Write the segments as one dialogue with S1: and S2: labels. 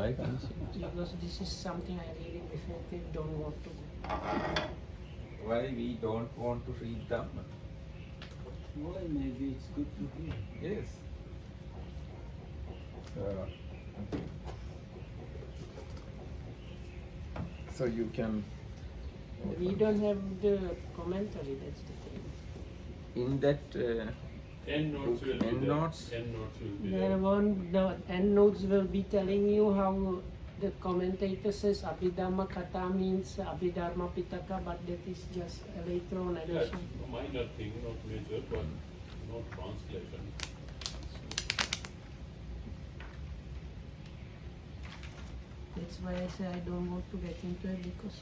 S1: Because this is something I really definitely don't want to do.
S2: Why we don't want to read Dhamma?
S3: Why? Maybe it's good to hear.
S2: Yes. So you can.
S1: We don't have the commentary, that's the thing.
S2: In that
S4: Endnotes will be there.
S2: endnotes.
S4: Endnotes will be
S1: There
S4: there.
S1: won't, the endnotes will be telling you how the commentator says Abhidhamma Katha means Abhidharma Pitaka, but that is just a later on
S4: Yeah, it's
S1: addition.
S4: a minor thing, not major, but no translation.
S1: That's why I say I don't want to get into it, because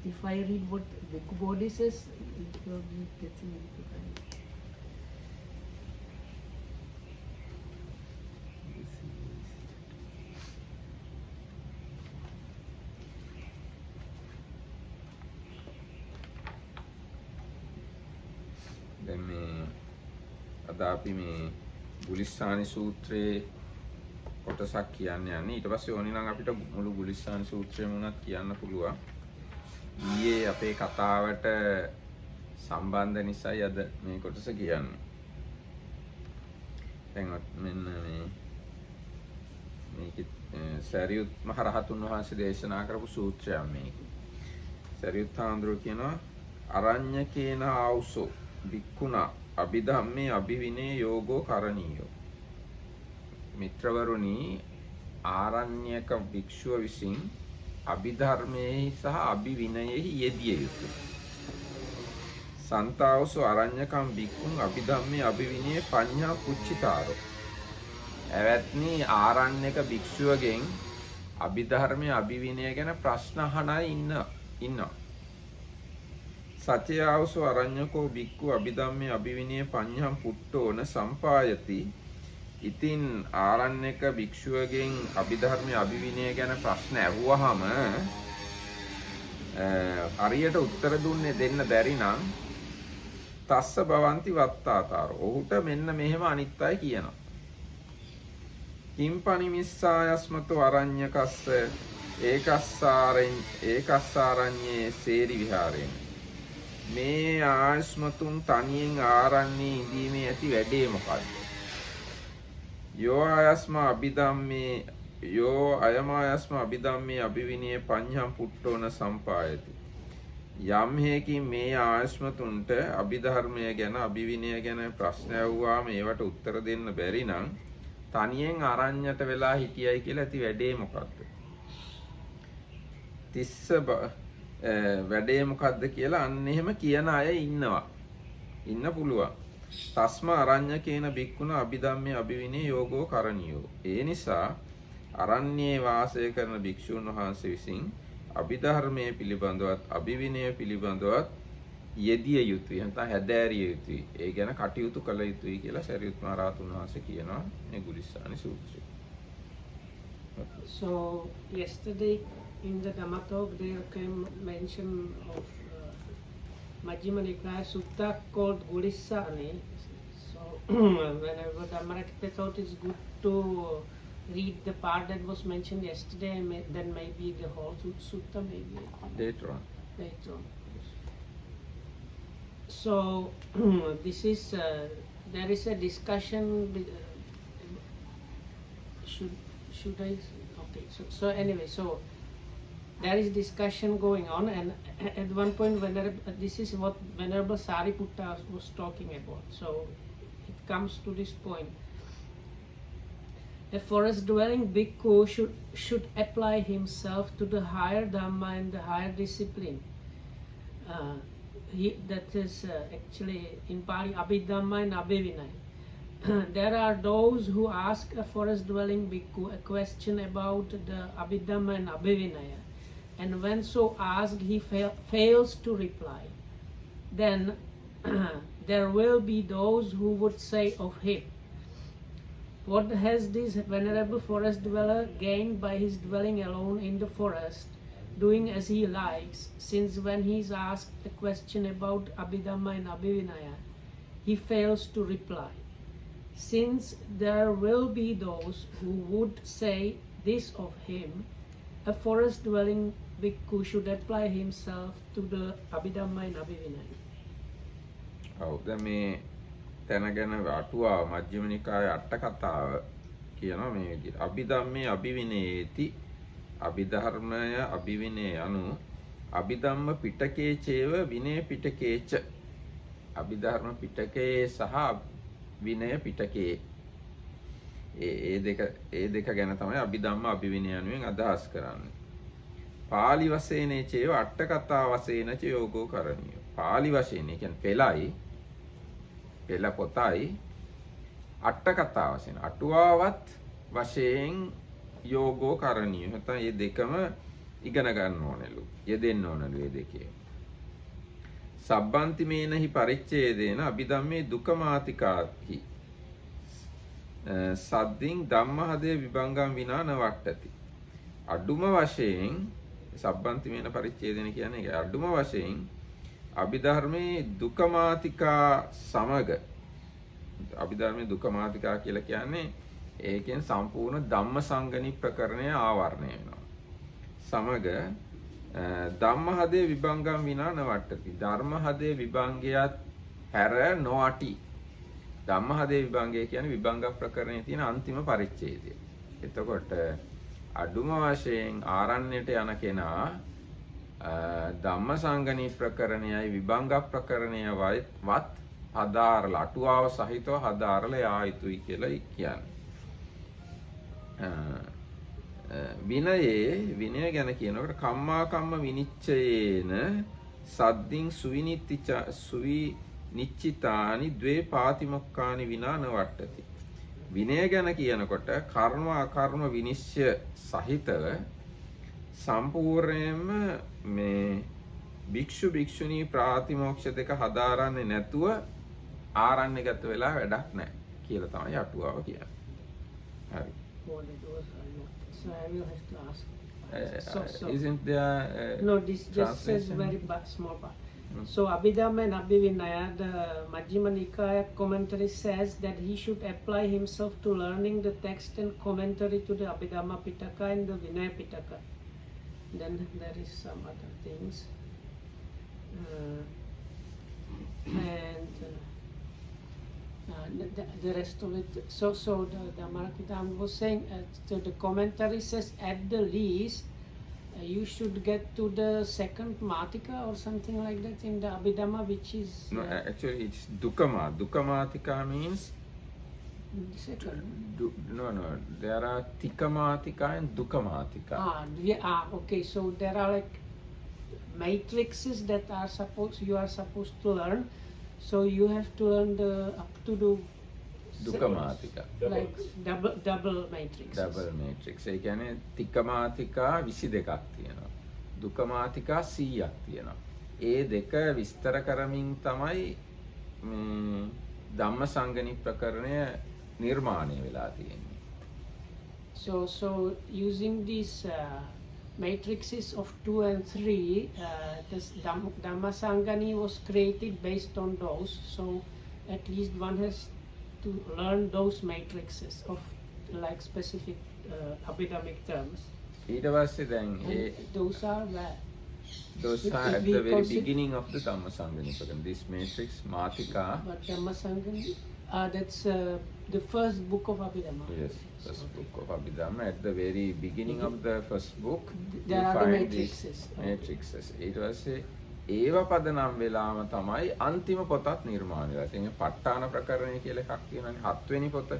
S1: if I read what the body says, it will be getting into kind.
S2: දැන් මේ අද අපි මේ ගුලිස්සානි සූත්‍රයේ කොටසක් කියන්න යන්නේ. ඊට පස්සේ ඕනි නම් අපිට මුළු ගුලිස්සානි සූත්‍රයම උනත් කියන්න පුළුවන්. ඊයේ අපේ කතාවට සම්බන්ධ නිසායි අද මේ කොටස කියන්නේ. දැන් මෙන්න මේක සරියුත් මහ රහතුන් වහන්සේ දේශනා කරපු සූත්‍රයක් මේක. සරියුත් හාමුදුරුවෝ කියනවා අරඤ්‍යකේන ආවුසෝ භික්ඛුනා අභිධම්මේ අභිවිනේ යෝගෝ කරණීයෝ. මිත්‍රවරුනි, ආරණ්‍යක භික්ෂුව විසින් අභිධර්මයේ සහ අභිවිනයෙහි යෙදිය යුතුය. සන්තාවසෝ අරඤ්‍යකම් භික්ඛුන් අභිධම්මේ අභිවිනේ පඤ්ඤා පුච්චිතාරෝ. එවත්නි ආරණ්‍යක භික්ෂුවගෙන් අභිධර්මයේ අභිවිනය ගැන ප්‍රශ්න අහන අය ඉන්නවා. සත්‍යාවසෝ අරඤ්‍යකෝ භික්ඛු අභිධම්මේ අභිවිනය පඤ්ඤං පුට්ඨෝන සම්පායති. ඉතින් ආරණ්‍යක භික්ෂුවගෙන් අභිධර්මයේ අභිවිනය ගැන ප්‍රශ්න ඇහුවහම හරියට උත්තර දෙන්න බැරි නම් තස්ස භවಂತಿ වත්තාතාරෝ. ඔහුට මෙන්න මෙහෙම අනිත් අය කියනවා. කිම්පනිමිස්සායස්මතෝ අරඤ්‍යකස්ස ඒකස්සාරඤ්ඤේ සේරි විහාරයෙන්. මේ ආයස්මතුන් තනියෙන් ආරණ්‍යයේ ඉඳීමේ ඇති වැඩේ මොකද්ද? යෝ අයමායස්ම අභිධම්මේ අභිවිනය පඤ්ඤං පුට්ඨෝන සම්පායති. යම් හේකින් මේ ආයස්මතුන්ට අභිධර්මය ගැන අභිවිනය ගැන ප්‍රශ්න ඇහුවාම ඒවට උත්තර දෙන්න බැරි නම් තනියෙන් අරඤ්ඤයට වෙලා හිටියයි කියලා ඇති වැඩේ මොකද්ද? වැඩේ මොකද්ද කියලා අන්න එහෙම කියන අය ඉන්න පුළුවන්. තස්ම අරඤ්‍යකේන භික්ඛුන අභිධම්මේ අභිවිනේ යෝගෝ කරණීයෝ. ඒ නිසා අරණ්‍යයේ වාසය කරන භික්ෂුන් වහන්සේ විසින් අභිධර්මයේ පිළිබඳවත් අභිවිනය පිළිබඳවත් යෙදිය යුතුයි. නැත්නම් හැදෑරිය යුතුයි. ඒ ගැන කටයුතු කළ යුතුයි කියලා සරියුත් මහ රහතුන් වහන්සේ කියනවා මේ ගුලිස්සානි සූත්‍රයේ.
S1: So yesterday in the Dhamma talk there came mention of Majjhima Nikaya Sutta called Gulissani. So whenever Dhammarakita thought it's good to read the part that was mentioned yesterday, then maybe the whole sutta maybe
S2: Later on.
S1: So this is there is a discussion. Should I? Okay. So anyway, so there is discussion going on, and at one point, this is what Venerable Sariputta was talking about. So it comes to this point. A forest-dwelling bhikkhu should apply himself to the higher dhamma and the higher discipline. That is actually in Pali Abhidhamma and Abhivinaya. There are those who ask a forest-dwelling bhikkhu a question about the Abhidhamma and Abhivinaya, and when so asked he fails to reply. Then there will be those who would say of him, "What has this venerable forest dweller gained by his dwelling alone in the forest, doing as he likes, since when he is asked a question about Abhidhamma and Abhivinaya, he fails to reply?" Since there will be those who would say this of him, a forest dwelling bhikkhu should apply himself to the Abhidhamma and Abhivinaya.
S2: ඔව් දැන් මේ තැන ගැන අටුවාව මජ්ක්‍ධිම නිකායේ අට කතාව කියනවා මේ විදිහට. අභිධම්මේ අභිවිනේති අභිධර්මය අභිවිනේ anu අභිධම්ම පිටකේ චේව විනය පිටකේච අභිධර්ම පිටකේ සහ විනය පිටකේ ඒ දෙක ගැන තමයි අභිධම්ම අභිවිනය යනුවෙන් අදහස් කරන්නේ. පාලි වශයෙන් චේව අට කතා වශයෙන් ච යෝගෝ කරණීය. පාලි වශයෙන් කියන්නේ පෙළයි පෙළ පොතයි අට කතා වශයෙන් අටුවාවත් වශයෙන් යෝගෝ කරණීය. නැත්නම් මේ දෙකම ඉගෙන ගන්න ඕනෙලු. යෙදෙන්න ඕනලු මේ දෙකේ. සබ්බන්ති මේනහි පරිච්ඡේදේන අභිධම්මේ දුකමාතිකාහි සද්දින් ධම්මහදේ විභංගම් විනා නවට්ටති. අඩුම වශයෙන් සබ්බන්ති මේන පරිච්ඡේදේන කියන්නේ ඒක අඩුම වශයෙන් අභිධර්මයේ දුකමාතිකා සමග අභිධර්මයේ දුකමාතිකා කියලා කියන්නේ ඒකෙන් සම්පූර්ණ ධම්මසංගණි ප්‍රකරණය ආවරණය වෙනවා. සමග ධම්මහදේ විභංගම් විනා නවට්ටති. ධර්මහදේ විභංගයත් හැර නොඅටි. ධම්මහදේ විභංගය කියන්නේ විභංග ප්‍රකරණයේ තියෙන අන්තිම පරිච්ඡේදය. එතකොට අඩුම වශයෙන් ආරණ්‍යයට යන කෙනා ධම්මසංගණි ප්‍රකරණයයි විභංග ප්‍රකරණයවත් හදාරලා අටුවාව සහිතව හදාරලා යා යුතුයි කියලා කියන්නේ. විනය ගැන කියනකොට කම්මා කම්ම විනිච්ඡයේන සද්දින් සුවිනිච්චිතානි ද්වේ පාතිමොක්කානි විනා නවට්ටති. විනය ගැන කියනකොට කර්ම අකර්ම විනිශ්චය සහිතව සම්පූර්ණයෙන්ම මේ භික්ෂු භික්ෂුණී ප්‍රාතිමෝක්ෂ දෙක හදාරන්නේ නැතුව ආරණ්‍යගත වෙලා වැඩක් නැහැ කියලා තමයි අටුවාව කියන්නේ. හරි.
S1: So I will have to ask.
S2: Isn't there
S1: No, this just says very small part. So Abhidhamma and Abhivinaya, the Majjhima Nikaya commentary says that he should apply himself to learning the text and commentary to the Abhidhamma Pitaka and the Vinaya Pitaka. Then there is some other things. The rest of it. So the Marakidam was saying, so the commentary says at the least you should get to the second Matika or something like that in the Abhidhamma, which is
S2: no, actually it's Dukama. Dukamatika means
S1: second.
S2: No, there are Tikamatika and Dukamatika.
S1: Okay. So there are like matrices that you are supposed to learn. So you have to learn up to the
S2: Dukamatika.
S1: Like double matrix.
S2: Double matrix. ඒ කියන්නේ තිකමාතිකා 22ක් තියෙනවා. දුකමාතිකා 100ක් තියෙනවා. ඒ දෙක විස්තර කරමින් තමයි ධම්මසංගණි ප්‍රකරණය නිර්මාණය වෙලා තියෙන්නේ.
S1: So using these matrices of 2 and 3, this Dhammasangani was created based on those. So at least one has to learn those matrices of like specific Abhidhamic terms.
S2: ඊට පස්සේ දැන්
S1: Those are where?
S2: Those are at the very beginning of the Dhammasangani program. This matrix, Matika.
S1: But Dhammasangani, that's the first book of Abhidhamma.
S2: Yes, first book of Abhidhamma. At the very beginning of the first book,
S1: there are the
S2: find
S1: matrices.
S2: these matrices. ඊට පස්සේ ඒව පදනම් වෙලාම තමයි අන්තිම පොතත් නිර්මාණය වෙලා තියෙන්නේ. ප ဋ ාණ ප්‍රකරණය කියලා එකක් තියෙනවානේ 7 වෙනි පොත.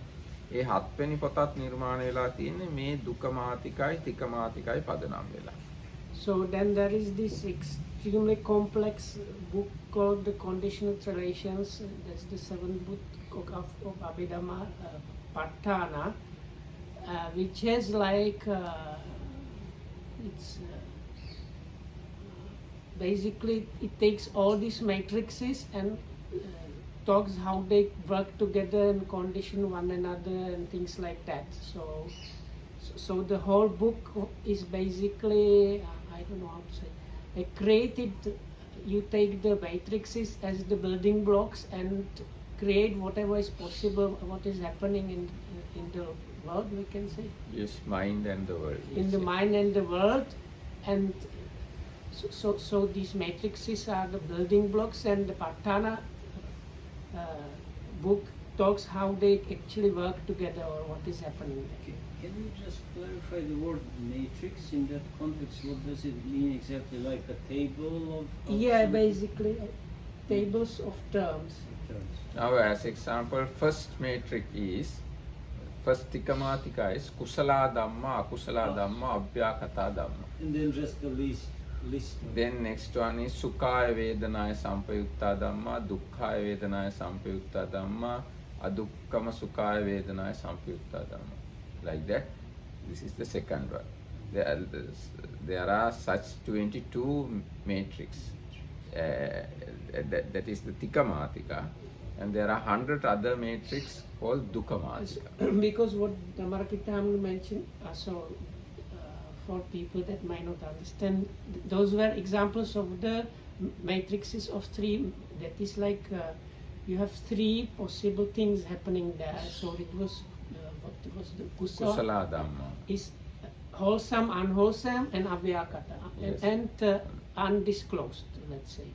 S2: ඒ 7 වෙනි පොතත් නිර්මාණය වෙලා තියෙන්නේ මේ දුකමාතිකයි තිකමාතිකයි පදනම් වෙලා.
S1: So then there is this extremely complex book called the Conditional Relations. That's the 7th book of Abhidhamma, Patthana, which has like it's basically it takes all these matrices and talks how they work together and condition one another and things like that. So the whole book is basically I don't know how to say. You take the matrices as the building blocks and create whatever is possible, what is happening in the world, we can say,
S2: Yes, mind and the world.
S1: in the
S2: yes.
S1: mind and the world, and so these matrices are the building blocks, and the Patana book talks how they actually work together or what is happening there.
S3: Can you just clarify the word matrix in that context? What does it mean exactly? Like a table of
S1: Yeah,
S3: something?
S1: basically tables of terms.
S3: Terms.
S2: Now, as example, first matrix is, first tikamatika is kusala dhamma, akusala dhamma, abhyakata dhamma.
S3: And then just the list. Of
S2: Then next one is sukhaya vedanaya sampayutta dhamma, dukkhaya vedanaya sampayutta dhamma, adukkama sukhaya vedanaya sampayutta dhamma. Like that. This is the second one. There are such 22 matrix. That is the tikamatika. And there are 100 other matrix called dukkamatika.
S1: Because what Damarakita mentioned, for people that might not understand, those were examples of the matrices of three. That is like you have three possible things happening there. So it was what was the
S2: Kusala dhamma.
S1: is wholesome, unwholesome, and avyakata,
S2: Yes.
S1: and undisclosed, let's say.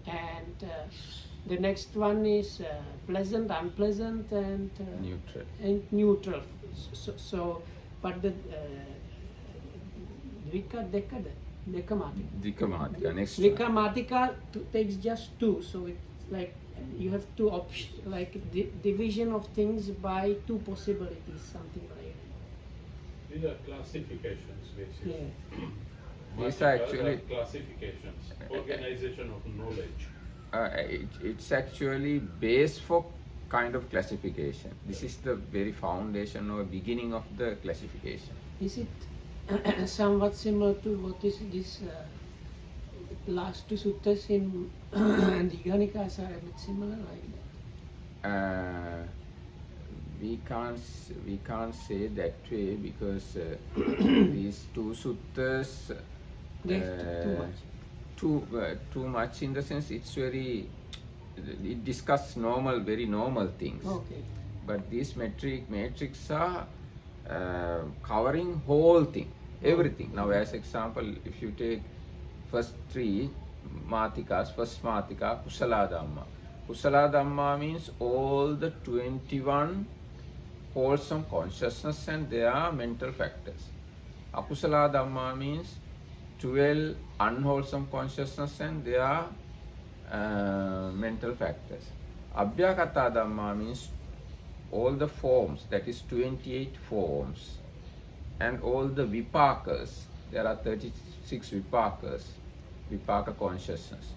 S1: And the next one is pleasant, unpleasant, and
S2: Neutral.
S1: and neutral. So but the Dvikamatika.
S2: Dikamatika. Next one.
S1: Dvikamatika takes just two, so it's like you have two options, like division of things by two possibilities, something like
S4: These are classifications, basically.
S1: that. Yeah.
S2: These
S4: Mathematics
S2: are actually-
S4: classifications, organization of knowledge.
S2: It's actually base for kind of classification. This is the very foundation or beginning of the classification.
S1: Is it somewhat similar to what is this last two suttas in Dighanika are a bit similar like that?
S2: We can't say that way because these two suttas
S1: They have too much.
S2: too much in the sense it discuss very normal things.
S1: Okay.
S2: But these matrix are covering whole thing, everything. Now, as example, if you take first three matikas, first matika, kusala dhamma. Kusala dhamma means all the 21 wholesome consciousness and their mental factors. Akusala dhamma means 12 unwholesome consciousness and their mental factors. Abhyakata dhamma means all the forms, that is 28 forms, and all the vipakas, there are 36 vipakas, vipaka consciousness,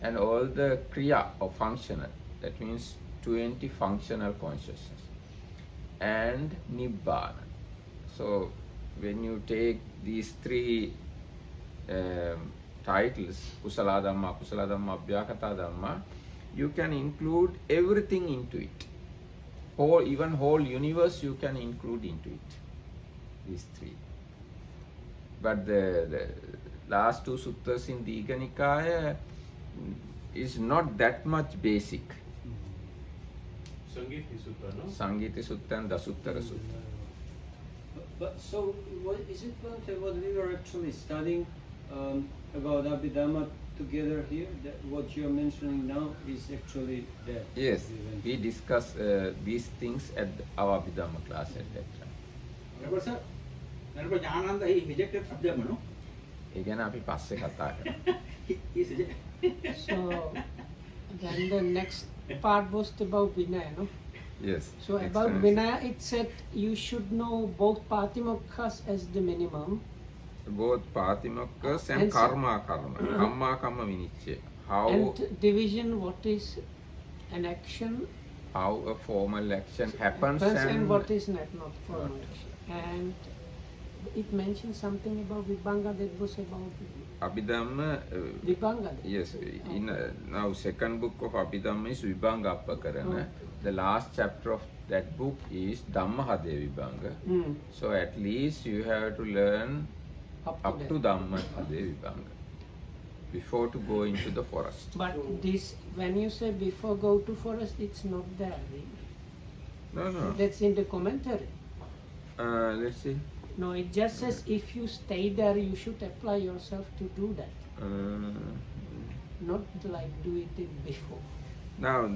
S2: and all the kriya or functional, that means 20 functional consciousness, and nibbana. So when you take these three titles, kusala dhamma, akusala dhamma, abhyakata dhamma, you can include everything into it. Even whole universe you can include into it. These three. But the last two suttas in Digha Nikaya is not that much basic.
S4: Sangiti Sutta, no?
S2: Sangiti Sutta and Dasuttara Sutta.
S3: But so, what is it what we were actually studying about Abhidhamma together here? That what you're mentioning now is actually that.
S2: Yes, we discussed these things at our Abhidhamma class at that time.
S5: Nyananda, he rejected Abhidhamma, no?
S2: ඒ ගැන අපි පස්සේ කතා කරමු.
S1: So then the next part was about Vinaya, no?
S2: Yes.
S1: So about Vinaya, it said you should know both Patimokkha's as the minimum.
S2: Both Patimokkas and
S1: And
S2: Karma Karma. Kamma Kamma Vinicchaya. How
S1: And division, what is an action
S2: a formal action happens
S1: and what is not formal action. And it mentioned something about Vibhanga, that was about
S2: Abhidhamma.
S1: Vibhanga.
S2: Yes, in now second book of Abhidhamma is Vibhanga Appakarana.
S1: Okay.
S2: The last chapter of that book is Dhammahade Vibhanga.
S1: Mm.
S2: So at least you have to learn up to
S1: that.
S2: Dhammahade Vibhanga. before to go into the forest.
S1: But this, when you say before go to forest, it's not there.
S2: No.
S1: That's in the commentary.
S2: Let's see.
S1: No, it just says if you stay there, you should apply yourself to do that. Not like do it before.
S2: Now,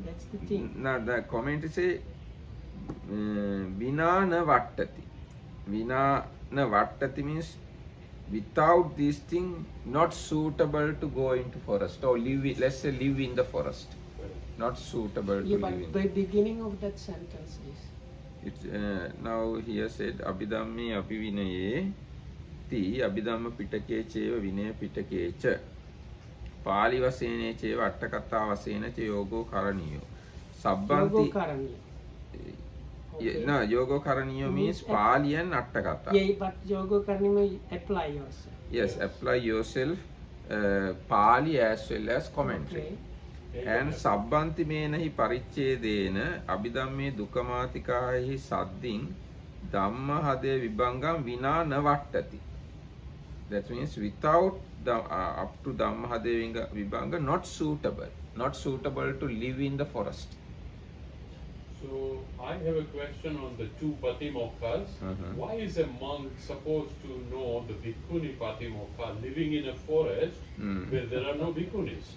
S1: That's the thing.
S2: now the comment say vina na vattati. Vina na vattati means without these things not suitable to go into forest or live. Let's say live in the forest. Not suitable to
S1: Yeah,
S2: live in.
S1: but the beginning of that sentence is.
S2: It's now here said abhidamme abhivinaye ti abhidhamma pitake cheva vinaya pitake cha pali vasene cheva attakatha vasena cha yogo karaniyo sabbanti
S1: Yogo karaniya. Okay.
S2: no yogo karaniyo means pali and attakatha.
S1: Yeah, but yoga karaniya apply yourself.
S2: Yes, apply yourself pali as well as commentary.
S1: Okay.
S2: And sabbanti menahi pariච්ඡේදේන abhidamme dukkamatikāhi saddin dhamma hade vibhangam vina na vattati. That means without the up to dhamma hade vibhanga not suitable to live in the forest.
S4: So I have a question on the two patimokkha's. Why is a monk supposed to know the bhikkhuni patimokkha living in a forest where there are no bhikkhunis?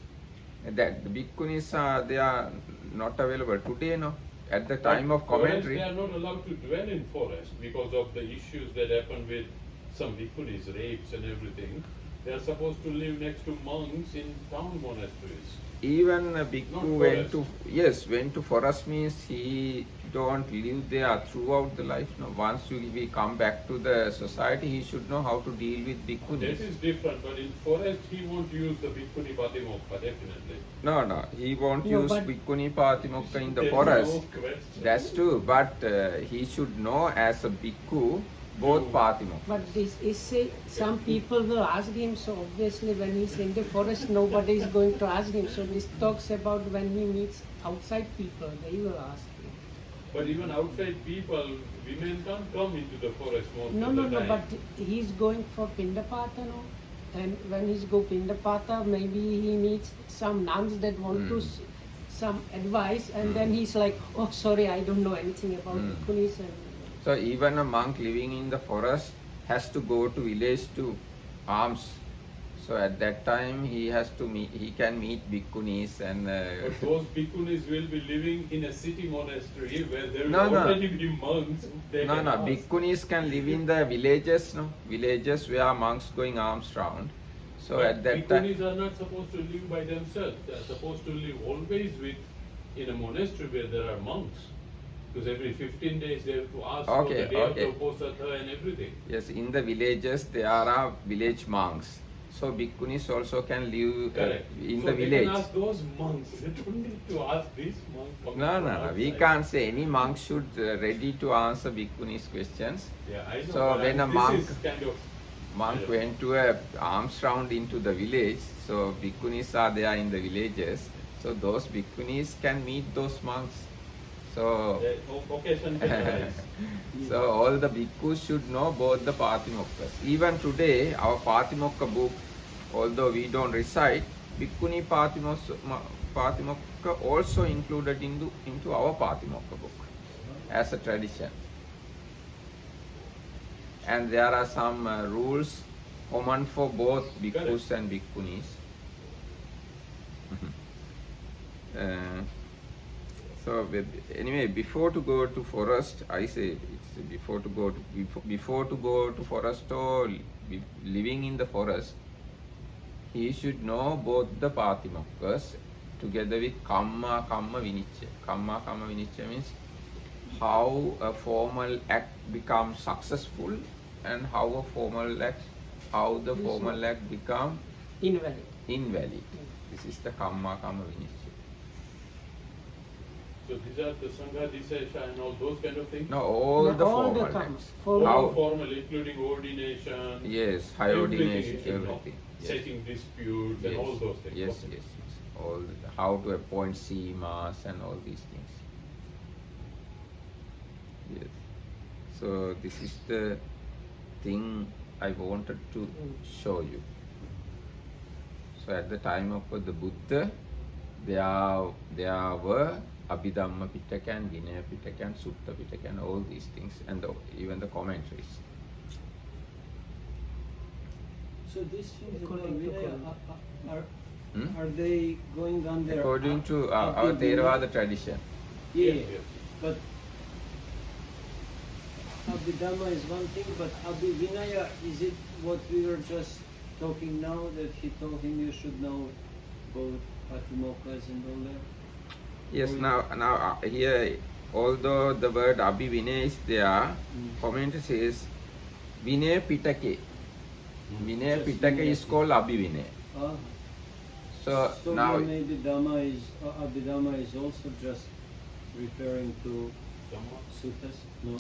S2: That the bhikkhunis they are not available today, no. At the time of commentary,
S4: they are not allowed to dwell in forest because of the issues that happen with some bhikkhunis, rapes and everything. They are supposed to live next to monks in town monasteries.
S2: even a bhikkhu went to forest means he don't live there throughout the life. No, once we come back to the society, he should know how to deal with bhikkhunis.
S4: That is different, but in forest he won't use the bhikkhuni patimokkha definitely.
S2: No, he won't use bhikkhuni patimokkha in the
S4: There is
S2: forest.
S4: no question.
S2: That's true, but he should know as a bhikkhu both patimokkha.
S1: But this is say some people will ask him, so obviously when he's in the forest nobody is going to ask him. So this talks about when he meets outside people, they will ask him.
S4: But even outside people, women can't come into the forest most
S1: No,
S4: of the time.
S1: but he's going for Pindapata, no? And when he's go Pindapata, maybe he meets some nuns that want to some advice, and then he's like, oh sorry, I don't know anything about bhikkhunis and
S2: So even a monk living in the forest has to go to village to alms. So at that time he can meet bhikkhunis and.
S4: But those bhikkhunis will be living in a city monastery where there will
S2: No.
S4: already be monks. They
S2: No,
S4: can ask.
S2: bhikkhunis can live in the villages, no? Villages where monks going alms round. So
S4: But
S2: at that time.
S4: bhikkhunis are not supposed to live by themselves. They are supposed to live always in a monastery where there are monks. Because every 15 days they have to ask for the day of the Uposatha and everything.
S2: Yes, in the villages there are village monks. So bhikkhunis also can live in
S4: So
S2: the
S4: they
S2: village.
S4: can ask those monks. They don't need to ask these monks.
S2: No. We can't say any monk should ready to answer bhikkhunis questions.
S4: Yeah, I know.
S2: So
S4: but
S2: when a
S4: this
S2: monk
S4: is kind of
S2: went to a alms round into the village, so bhikkhunis are there in the villages. So those bhikkhunis can meet those monks. So
S4: occasion can arise.
S2: so all the bhikkhus should know both the patimokkha. Even today, our patimokka book, although we don't recite, bhikkhuni patimokka also included into our patimokka book as a tradition. And there are some rules common for both bhikkhus and bhikkhunis. Anyway, before to go to forest, I say it's before to go to forest or living in the forest, he should know both the patimokkas together with kamma vinichya. Kamma vinichya means how a formal act becomes successful and how the formal act become invalid. This is the kamma vinichya.
S4: So these are the Sangha Disesha and all those kind of things?
S2: No, all the formal acts.
S4: All formal, including ordination.
S2: Yes, high ordination,
S4: you know,
S2: everything. Yes.
S4: Setting disputes and all those things.
S2: Yes. All how to appoint seemas and all these things. Yes. So this is the thing I wanted to show you. So at the time of the Buddha, there were Abhidhamma Pitaka and Vinaya Pitaka and Sutta Pitaka and all these things, and even the commentaries.
S3: So these things about
S1: According to
S3: Vinaya, are they going on there?
S2: According to our Theravada tradition.
S3: Yeah,
S4: Yes.
S3: but Abhidhamma is one thing, but Abhivinaya, is it what we were just talking now, that he told him you should know both Patimokkha's and all that?
S2: Yes, now here, although the word Abhivinaya is there, commentary says Vinaya Pitake. Vinaya
S3: Just
S2: Pitaka
S3: Vinaya
S2: is called Abhivinaya.
S3: Ah.
S2: So now,
S3: maybe Dhamma is, Abhidhamma is also just referring to
S4: Dhamma.
S3: suttas? No?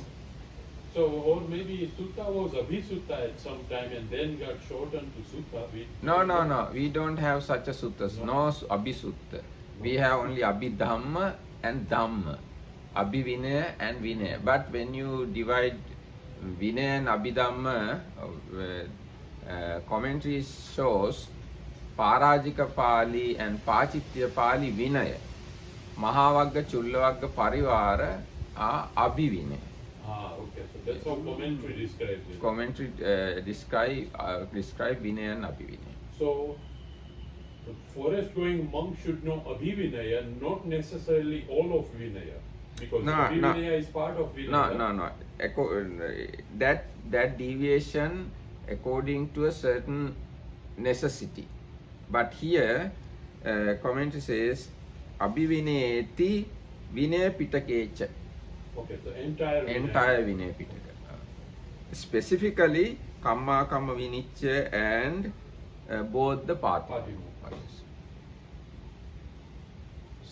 S4: So, or maybe Sutta was Abhisutta at some time and then got shortened to Sutta.
S2: no, we don't have such a suttas. No Abhisutta. We have only Abhidhamma and Dhamma. Abhivinaya and Vinaya. But when you divide Vinaya and Abhidhamma, commentary shows Parajika Pali and Pachitya Pali Vinaya. Mahavagga, Chullavagga, Parivara are Abhivinaya.
S4: Ah, okay. So that's how commentary describes it.
S2: Commentary describe Vinaya and Abhivinaya.
S4: So, the forest-going monk should know Abhivinaya, not necessarily all of Vinaya. Because Abhivinaya is part of Vinaya.
S2: No. That deviation according to a certain necessity. But here, commentary says, Abhivinayeti Vinaya Pitakecha.
S4: Okay, the entire Vinaya.
S2: Entire Vinaya Pitaka. Specifically, Kamma Kamma Vinicca and both the Patimokkha.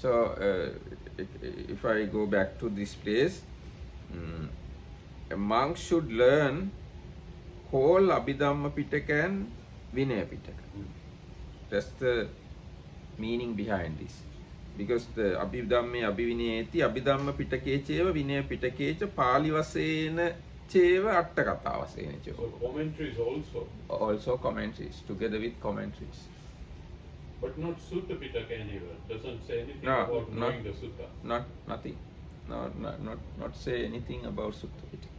S2: So, if I go back to this place, a monk should learn whole Abhidhamma Pitaka and Vinaya Pitaka. That's the meaning behind this. Because the Abhidhamma Abhivinayeti Abhidhamma Pitake cheva Vinaya Pitake Pali vasena cheva Atta Katha vasena cheva.
S4: So commentaries also.
S2: Also commentaries, together with commentaries.
S4: But not Sutta Pitaka anywhere. Doesn't say anything
S2: No,
S4: about
S2: not-
S4: knowing the Sutta.
S2: Nothing. Not say anything about Sutta Pitaka.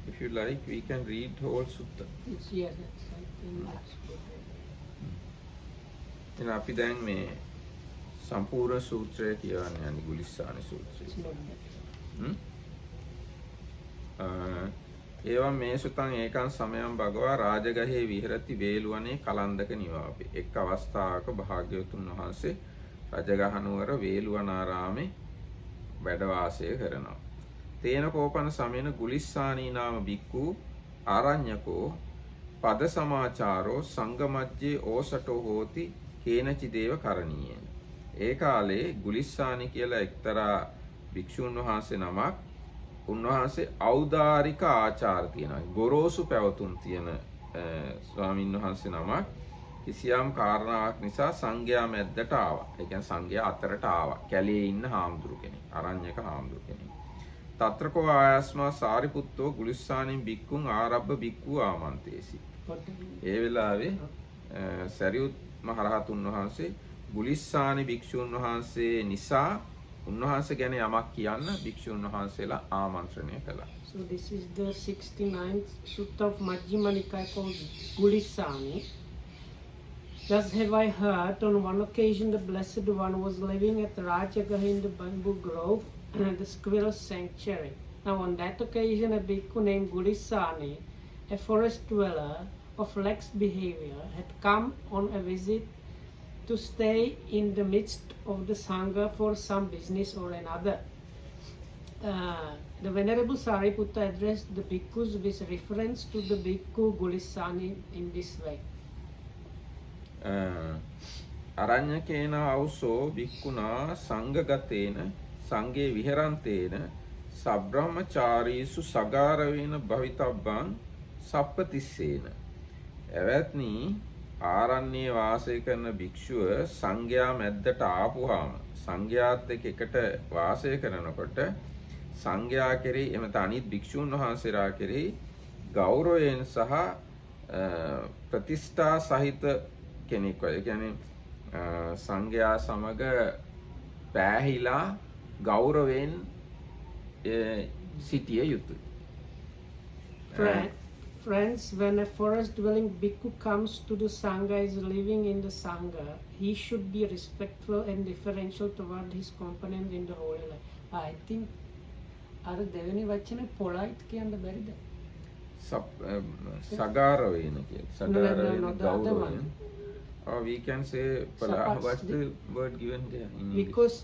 S2: If you like, we can read whole Sutta.
S1: Yes, that's, I think that's good.
S2: එන අපි දැන් මේ සම්පූර්ණ සූත්‍රය කියවන්නේ යන්නේ ගුලිස්සානි සූත්‍රය.
S1: It's not bad.
S2: ඒවම් මේ සුතං ඒකං සමයං භගවා රාජගහේ විහෙරති වේළුවනේ කලන්දක නිවාපි. එක් අවස්ථාවක භාග්‍යවතුන් වහන්සේ රජගහ නුවර වේළුවනාරාමේ වැඩ වාසය කරනවා. තේන කෝපන සමයන ගුලිස්සානී නාම බික්කු ආරඤ්‍යකෝ පද සමාචාරෝ සංගමජ්ජේ ඕසටෝ හෝති කේනචි දේව කරණීයේන. ඒ කාලේ ගුලිස්සානි කියලා එක්තරා භික්ෂුන් වහන්සේ නමක් උන්වහන්සේ ඖදාරික ආචාර තියෙනවා. ගොරෝසු පැවතුම් තියෙන ස්වාමීන් වහන්සේ නමක් කිසියම් කාරණාවක් නිසා සංඝයා මැද්දට ආවා. ඒ කියන්නේ සංඝයා අතරට ආවා. කැලේ ඉන්න හාමුදුරු කෙනෙක්, අරඤ්‍යක හාමුදුරු කෙනෙක්. තත්‍රකෝ ආයස්මා සාරිපුත්තෝ ගුලිස්සානින් බික්කුන් ආරබ්බ බික්කු ආමන්තේසි. ඒ වෙලාවේ සරියුත් මහරහතුන් වහන්සේ ගුලිස්සානි භික්ෂුන් වහන්සේ නිසා උන්වහන්සේ ගැන යමක් කියන්න භික්ෂුන් වහන්සේලා ආමන්ත්‍රණය කළා.
S1: So this is the 69th Sutta of Majjhima Nikaya called Gulissani. Thus have I heard, on one occasion the Blessed One was living at Rajagaha in the bamboo grove and the squirrel sanctuary. Now on that occasion a bhikkhu named Gulissani, a forest dweller of lax behavior, had come on a visit to stay in the midst of the Sangha for some business or another. The Venerable Sariputta addressed the bhikkhus with reference to the bhikkhu Gulissani in this way.
S2: අරඤ්‍යකේන අවසෝ භික්ඛුනා සංඝගතේන සංඝේ විහෙරන්තේන සබ්‍රහ්මචාරීසු සගාරවේන භවිතබ්බං සප්පතිස්සේන. එවත්නි ආරණ්‍යයේ වාසය කරන භික්ෂුව සංඝයා මැද්දට ආපුවාම සංඝයාත් එක්ක එකට වාසය කරනකොට සංඝයා කෙරෙහි එමෙත අනිත් භික්ෂුන් වහන්සේලා කෙරෙහි ගෞරවයෙන් සහ ප්‍රතිෂ්ඨා සහිත කෙනෙක් වගේ. ඒ කියන්නේ සංඝයා සමග පෑහිලා ගෞරවයෙන් සිටිය යුතුයි.
S1: Friends, when a forest dwelling bhikkhu comes to the Sangha, is living in the Sangha, he should be respectful and differential toward his companions in the holy life. I think අර දෙවෙනි වචනේ polite කියන්න බැරිද?
S2: සගාරවේන කියන. සගාරවේන ගෞරවයෙන්. Or we can say what's the word given there in English?
S1: Because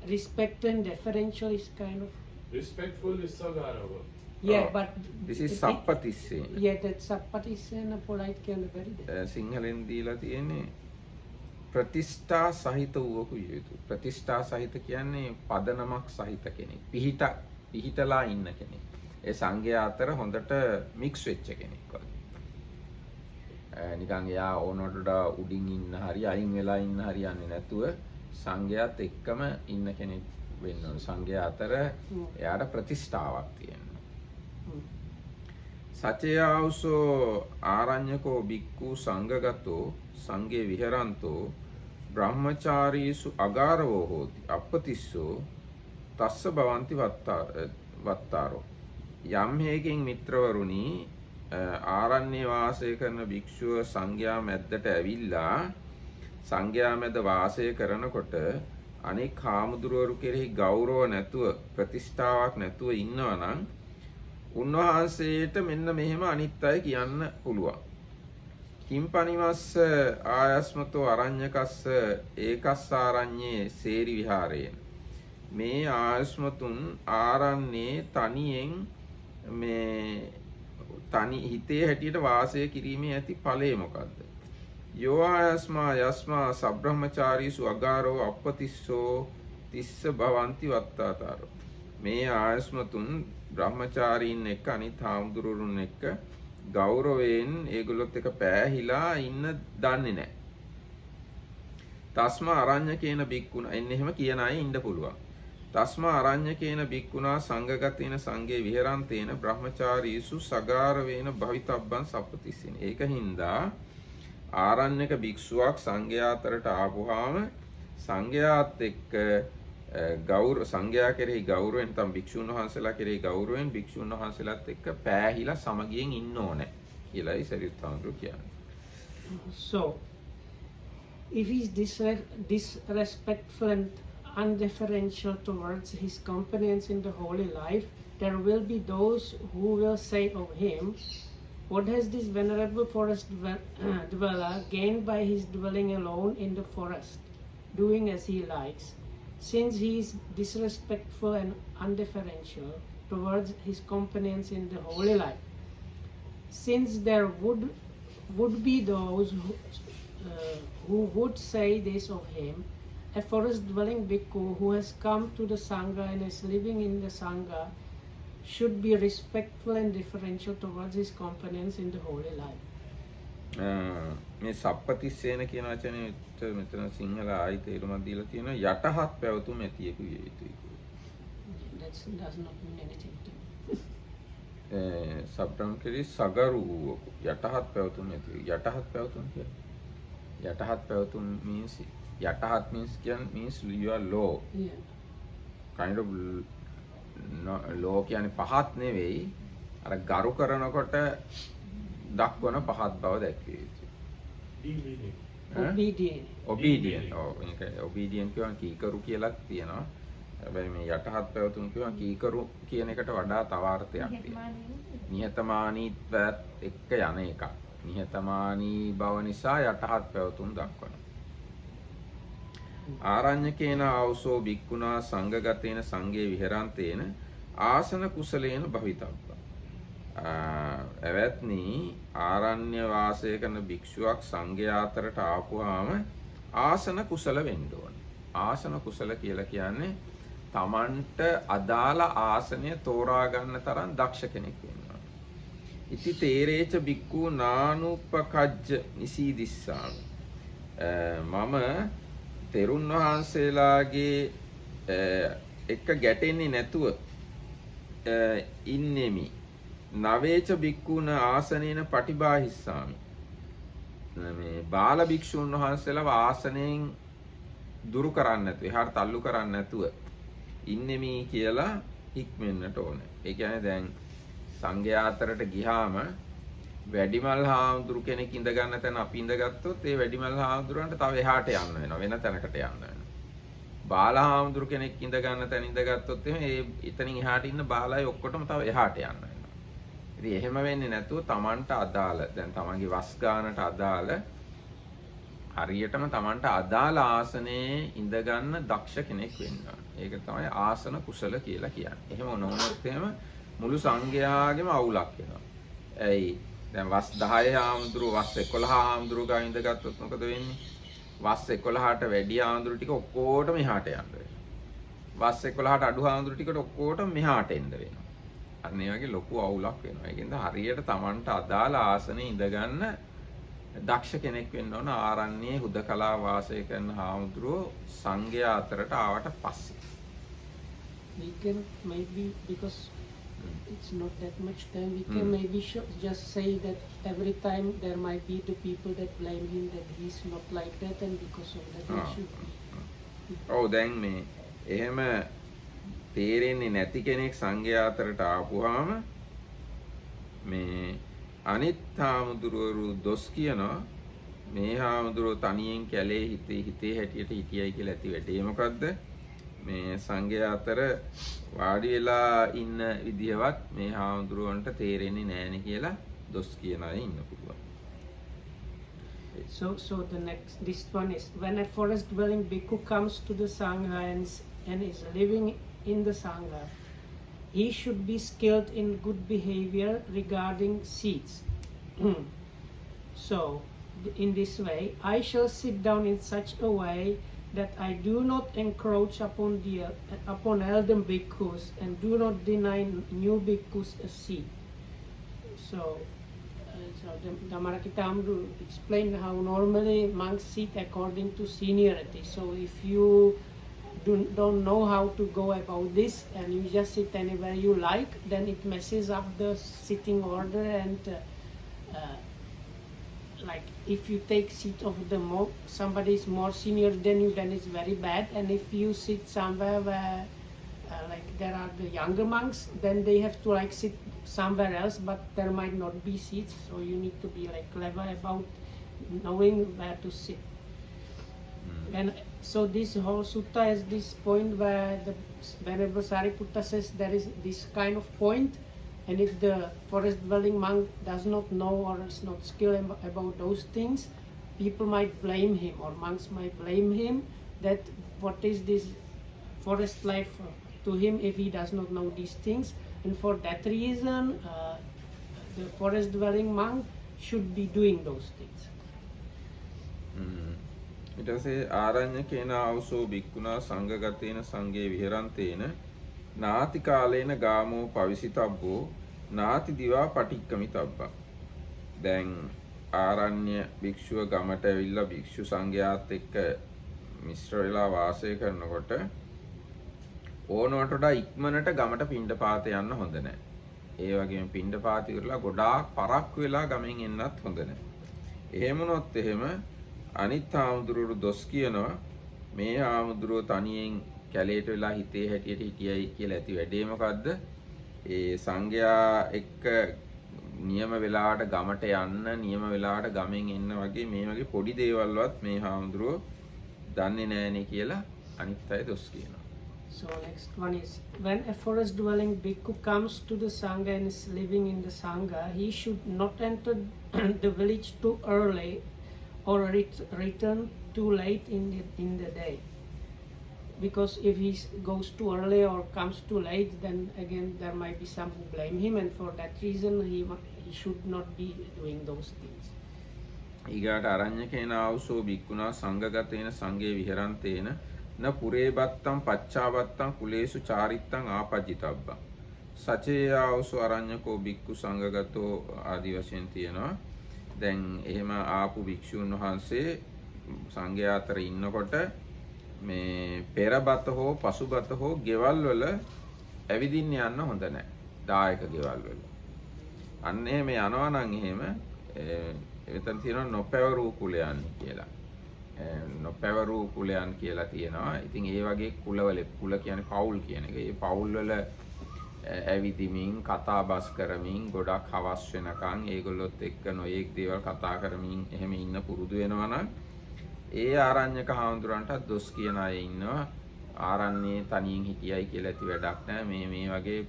S1: respect and deferential is kind of
S4: Respectful is sagarava.
S1: yeah, but
S2: this is සප්පතිස්සේන.
S1: yeah, that sappatissena polite කියන්න බැරිද?
S2: සිංහලෙන් දීලා තියෙන්නේ ප්‍රතිෂ්ඨා සහිත වූවකු යුතුයි. ප්‍රතිෂ්ඨා සහිත කියන්නේ පදනමක් සහිත කෙනෙක්. පිහිටලා ඉන්න කෙනෙක්. ඒ සංඝයා අතර හොඳට මික්ස් වෙච්ච කෙනෙක් වගේ. නිකන් එයා ඕනට වඩා උඩින් ඉන්න හරි අයින් වෙලා ඉන්න හරි යන්නේ නැතුව සංඝයාත් එක්කම ඉන්න කෙනෙක් වෙන්න ඕන. සංඝයා අතර එයාට ප්‍රතිෂ්ඨාවක් තියෙනවා. සචයාවසෝ ආරඤ්‍යකෝ බික්ඛු සංඝගතෝ සංඝේ විහරන්තෝ බ්‍රහ්මචාරීසු අගාරවෝ හෝති අපතිස්සෝ තස්ස භවಂತಿ වත්තාරෝ. යම් හේකින් මිත්‍රවරුනි ආරණ්‍ය වාසය කරන භික්ෂුව සංඝයා මැද්දට ඇවිල්ලා සංඝයා මැද වාසය කරනකොට අනෙක් හාමුදුරුවරු කෙරෙහි ගෞරව නැතුව ප්‍රතිෂ්ඨාවක් නැතුව ඉන්නවා නම් උන්වහන්සේට මෙන්න මෙහෙම අනිත් අය කියන්න පුළුවන්. කිම්පනිවස්ස ආයස්මතෝ අරඤ්‍යකස්ස ඒකස්ස ආරඤ්ඤේ සේරි විහාරේන. මේ ආයස්මතුන් ආරණ්‍යේ තනියෙන් මේ තනි හිතේ හැටියට වාසය කිරීමේ ඇති ඵලය මොකද්ද? යෝ ආයස්මා යස්මා සබ්‍රහ්මචාරීසු අගාරෝ අපතිස්සෝ තිස්ස භවಂತಿ වත්තාතරෝ. මේ ආයස්මතුන් බ්‍රහ්මචාරීන් එක්ක අනිත් හාමුදුරුවරුන් එක්ක ගෞරවයෙන් ඒගොල්ලොත් එක පෑහිලා ඉන්න දන්නේ නැහැ. තස්මා අරඤ්‍යකේන බික්කුණ එන්නේ එහෙම කියන අය ඉන්න පුළුවන්. තස්මා අරඤ්‍යකේන බික්කුණා සංඝගතේන සංඝේ විහෙරන්තේන බ්‍රහ්මචාරීසු සගාරවේන භවිතබ්බං සප්පතිස්සේන. ඒකින්දා ආරණ්‍යක භික්ෂුවක් සංඝයා අතරට ආපුවාම සංඝයාත් එක්ක සංඝයා කෙරෙහි ගෞරවයෙන් තම භික්ෂුන් වහන්සේලා කෙරෙහි ගෞරවයෙන් භික්ෂුන් වහන්සේලාත් එක්ක පෑහිලා සමගියෙන් ඉන්න ඕනේ කියලායි සරියුත් හාමුදුරුවෝ කියන්නේ.
S1: So, if he is disrespectful and undifferential towards his companions in the holy life, there will be those who will say of him, what has this venerable forest dweller gained by his dwelling alone in the forest, doing as he likes, since he is disrespectful and undifferential towards his companions in the holy life? Since there would be those who would say this of him, a forest-dwelling bhikkhu who has come to the Sangha and is living in the Sangha should be respectful and differential towards his companions in the holy life.
S2: මේ සප්පතිස්සේන කියන වචනේට මෙතන සිංහල ආයි තේරුමක් දීලා තියෙනවා යටහත් පැවතුම් ඇතියෙකු විය යුතුයි.
S1: That does not mean anything to me.
S2: සබ්‍රම් කෙරෙහි සගරු වූවකු යටහත් පැවතුම් ඇති. යටහත් පැවතුම් කියන්නේ යටහත් පැවතුම් means යටහත් means you are low.
S1: Yeah.
S2: kind of low කියන්නේ පහත් නෙවෙයි. අර ගරු කරනකොට දක්වන පහත් බව දැක්විය යුතුයි.
S1: Obedient.
S2: Obedient. Obedient කියනවා කීකරු කියලාත් තියෙනවා. හැබැයි මේ යටහත් පැවතුම් කියනවා කීකරු කියන එකට වඩා තව අර්ථයක් තියෙනවා. නිහතමානීත්වයත් එක්ක යන එකක්. නිහතමානී බව නිසා යටහත් පැවතුම් දක්වනවා. ආරඤ්‍යකේන ආවසෝ බික්කුණා සංඝගතේන සංඝේ විහෙරන්තේන ආසන කුසලේන භවිතබ්බ. එවත්නි ආරණ්‍ය වාසය කරන භික්ෂුවක් සංඝයා අතරට ආපුවාම ආසන කුසල වෙන්න ඕන. ආසන කුසල කියලා කියන්නේ තමන්ට අදාළ ආසනය තෝරා ගන්න තරම් දක්ෂ කෙනෙක් වෙන්න ඕන. ඉති තේරේච බික්ඛු නානුපකජ්ජ නිසීදිස්සාමි. මම තෙරුන් වහන්සේලාගේ එක්ක ගැටෙන්නේ නැතුව ඉන්නෙමි නවේච බික්කුණ ආසනේන පටිබාහිස්සාමි. මේ බාල භික්ෂුන් වහන්සේලාව ආසනයෙන් දුරු කරන්නේ නැතුව එහාට තල්ලු කරන්නේ නැතුව ඉන්නෙමි කියලා හික්මෙන්නට ඕනේ. ඒ කියන්නේ දැන් සංඝයා අතරට ගියාම වැඩිමල් හාමුදුරු කෙනෙක් ඉඳ ගන්න තැන අපි ඉඳගත්තොත් ඒ වැඩිමල් හාමුදුරන්ට තව එහාට යන්න වෙනවා, වෙන තැනකට යන්න වෙනවා. බාල හාමුදුරු කෙනෙක් ඉඳ ගන්න තැන ඉඳගත්තොත් එහෙනම් ඒ එතනින් එහාට ඉන්න බාලයි ඔක්කොටම තව එහාට යන්න වෙනවා. ඉතින් එහෙම වෙන්නේ නැතුව Tamanට අදාළ දැන් Tamanගේ වස් ගානට අදාළ හරියටම Tamanට අදාළ ආසනයේ ඉඳ ගන්න දක්ෂ කෙනෙක් වෙන්න ඕන. ඒක තමයි ආසන කුසල කියලා කියන්නේ. එහෙම නොවුනොත් එහෙම මුළු සංඝයාගේම අවුලක් වෙනවා. ඇයි දැන් වස් 10 ආමඳුරු වස් 11 ආමඳුරු ගා ඉඳගත්තොත් මොකද වෙන්නේ? වස් 11ට වැඩි ආමඳුරු ටික ඔක්කොටම එහාට යන්න වෙනවා. වස් 11ට අඩු ආමඳුරු ටිකට ඔක්කොටම මෙහාට එන්න වෙනවා. අන්න ඒ වගේ ලොකු අවුලක් වෙනවා. ඒකෙන්ද හරියට Tamanට අදාළ ආසනේ ඉඳ ගන්න දක්ෂ කෙනෙක් වෙන්න ඕන. ආරණ්‍යයේ හුදකලා වාසය කරන ආමඳුරු සංඝයා අතරට ආවට පස්සේ.
S1: We can maybe, because it's not that much time, we can maybe just say that every time there might be the people that blame him that he's not like that, and because of that he should be.
S2: ඔව් දැන් මේ එහෙම තේරෙන්නේ නැති කෙනෙක් සංඝයා අතරට ආපුවාම මේ අනිත් හාමුදුරුවෝ දොස් කියනවා මේ හාමුදුරුවෝ තනියෙන් කැලේ හිතේ හැටියට හිටියයි කියලා ඇති වැඩේ මොකද්ද? මේ සංඝයා අතර වාඩි වෙලා ඉන්න විදියවත් මේ හාමුදුරුවන්ට තේරෙන්නේ නැහැනේ කියලා දොස් කියන අය ඉන්න පුළුවන්.
S1: So this one is, when a forest dwelling bhikkhu comes to the sangha and is living in the sangha, he should be skilled in good behavior regarding seats. So in this way I shall sit down in such a way that I do not encroach upon elder bhikkhus and do not deny new bhikkhus a seat. So the Marakithamdu explained how normally monks sit according to seniority. So if you don't know how to go about this and you just sit anywhere you like, then it messes up the sitting order, and like if you take seat of somebody is more senior than you, then it's very bad. And if you sit somewhere where like there are the younger monks, then they have to like sit somewhere else, but there might not be seats, so you need to be like clever about knowing where to sit. And so this whole sutta has this point where the Venerable Sariputta says there is this kind of point, and if the forest dwelling monk does not know or is not skilled about those things, people might blame him, or monks might blame him that what is this forest life to him if he does not know these things. And for that reason the forest dwelling monk should be doing those things.
S2: ඊට පස්සේ ආරණ්‍යකේන ආවසෝ බික්කුණා සංඝගතේන සංඝේ විහෙරන්තේන නාති කාලේන ගාමෝ පවිසිතබ්බෝ නාති දිවා පටික්කමිතබ්බා. දැන් ආරණ්‍ය භික්ෂුව ගමට ඇවිල්ලා භික්ෂු සංඝයාත් එක්ක මිශ්‍ර වෙලා වාසය කරනකොට ඕනවට වඩා ඉක්මනට ගමට පිණ්ඩපාත යන්න හොඳ නැහැ. ඒ වගේම පිණ්ඩපාත ඉවරලා ගොඩාක් පරක්කු වෙලා ගමෙන් එන්නත් හොඳ නැහැ. එහෙම වුණොත් එහෙම අනිත් ආමුදුරුවෝ දොස් කියනවා මේ ආමුදුරුවෝ තනියෙන් කැලේට වෙලා හිතේ හැටියට හිටියයි කියලා ඇති වැඩේ මොකද්ද? ඒ සංඝයා එක්ක නියම වෙලාවට ගමට යන්න, නියම වෙලාවට ගමෙන් එන්න වගේ මේ වගේ පොඩි දේවල්වත් මේ ආමුදුරුවෝ දන්නේ නැහනේ කියලා අනිත් අය දොස් කියනවා.
S1: So next one is, when a forest dwelling bhikkhu comes to the sangha and is living in the sangha, he should not enter the village too early or return too late in the day. Because if he goes too early or comes too late, then again there might be some who blame him, and for that reason he should not be doing those things.
S2: ඊගාට අරඤ්‍යකේන ආවසෝ බික්කුණා සංඝගතේන සංඝේ විහෙරන්තේන න පුරේබත්තං පච්චාබත්තං කුලේසු චාරිත්තං ආපජ්ජිතබ්බං. සචේ ආවසෝ අරඤ්‍යකෝ බික්කු සංඝගතෝ ආදි වශයෙන් තියෙනවා. දැන් එහෙම ආපු භික්ෂුන් වහන්සේ සංඝයා අතර ඉන්නකොට මේ පෙරබත හෝ පසුබත හෝ ගෙවල් වල ඇවිදින්න යන්න හොඳ නැහැ. දායක ගෙවල් වල. අන්න එහෙම යනවා නම් එහෙම එතන තියෙනවා නොපැවරූ කුලයන් කියලා. නොපැවරූ කුලයන් කියලා තියෙනවා. ඉතින් ඒ වගේ කුලවල කුල කියන්නේ පවුල් කියන එක. ඒ පවුල් වල ඇවිදිමින් කතා බස් කරමින් ගොඩක් හවස් වෙනකන් ඒගොල්ලොත් එක්ක නොයෙක් දේවල් කතා කරමින් එහෙම ඉන්න පුරුදු වෙනවා නම් ඒ ආරණ්‍යක හාමුදුරන්ටත් දොස් කියන අය ඉන්නවා. ආරණ්‍යයේ තනියෙන් හිටියයි කියලා ඇති වැඩක් නැහැ. මේ වගේ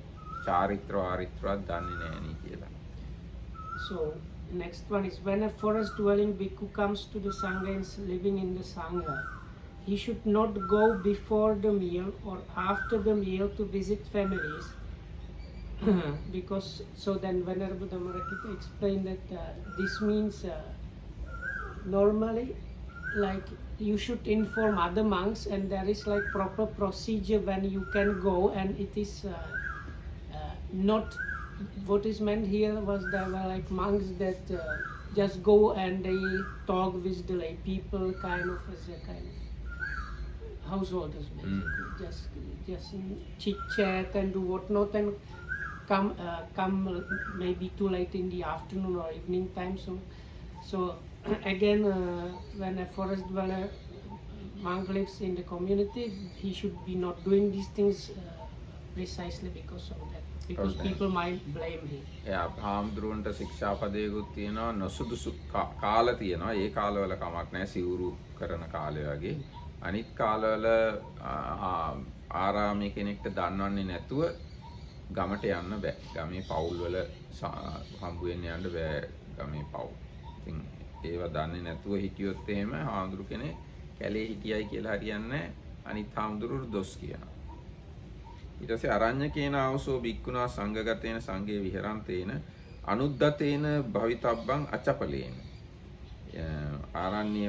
S2: චාරිත්‍ර වාරිත්‍රවත් දන්නේ නැහැ නේ කියලා.
S1: So next one is when a forest dwelling bhikkhu comes to the sangha and is living in the sangha, he should not go before the meal or after the meal to visit families. Because so then Venerable Dhammarakita explained that this means normally like you should inform other monks and there is like proper procedure when you can go, and it is not what is meant here was there were like monks that just go and they talk with the lay people kind of as a kind of householders basically. Just chit chat and do whatnot and come maybe too late in the afternoon or evening time. So again when a forest dweller monk lives in the community, he should be not doing these things precisely because of that. Because people might blame him.
S2: එයා හාමුදුරුවන්ට ශික්ෂාපදයකුත් තියෙනවා, නොසුදුසු කාල තියෙනවා. ඒ කාලවල කමක් නැහැ, සිවුරු කරන කාලය වගේ. අනිත් කාලවල ආරාමයේ කෙනෙක්ට දන්වන්නේ නැතුව ගමට යන්න බෑ. ගමේ පවුල් වල හම්බ වෙන්න යන්න බෑ ගමේ පවුල්. ඉතින් ඒව දන්නේ නැතුව හිටියොත් එහෙම හාමුදුරු කෙනෙක් කැලේ හිටියයි කියලා හරියන්නේ නැහැ. අනිත් හාමුදුරුවෝ දොස් කියනවා. ඊට පස්සේ අරඤ්‍යකේන ආවසෝ භික්ඛුනා සංඝගතේන සංඝේ විහරන්තේන අනුද්දතේන භවිතබ්බං අචපලේන. ආරණ්‍ය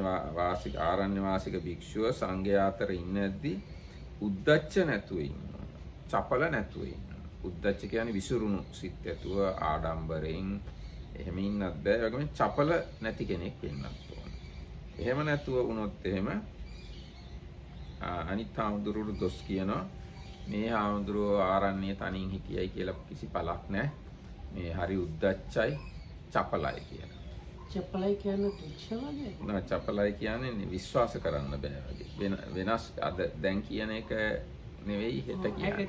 S2: වාසික භික්ෂුව සංඝයා අතර ඉන්නේද්දි උද්දච්ච නැතුව ඉන්නවා. චපල නැතුව ඉන්නවා. උද්දච්ච කියන්නේ විසිරුණු සිත් ඇතුව ආඩම්බරෙන් එහෙම ඉන්නත් බෑ. ඒ වගේම චපල නැති කෙනෙක් වෙන්නත් ඕන. එහෙම නැතුව වුණොත් එහෙම අනිත් හාමුදුරුවෝ දොස් කියනවා. මේ හාමුදුරුවෝ ආරණ්‍යයේ තනින් හිටියයි කියලා කිසි පළක් නැහැ. මේ හරි උද්දච්චයි චපලයි කියලා.
S1: චපලයි කියන්නේ තුච්ච වගේ?
S2: නෑ, චපලයි කියන්නේ විශ්වාස කරන්න බෑ වගේ. වෙනස් අද දැන් කියන එක නෙවෙයි හෙට කියන්නේ.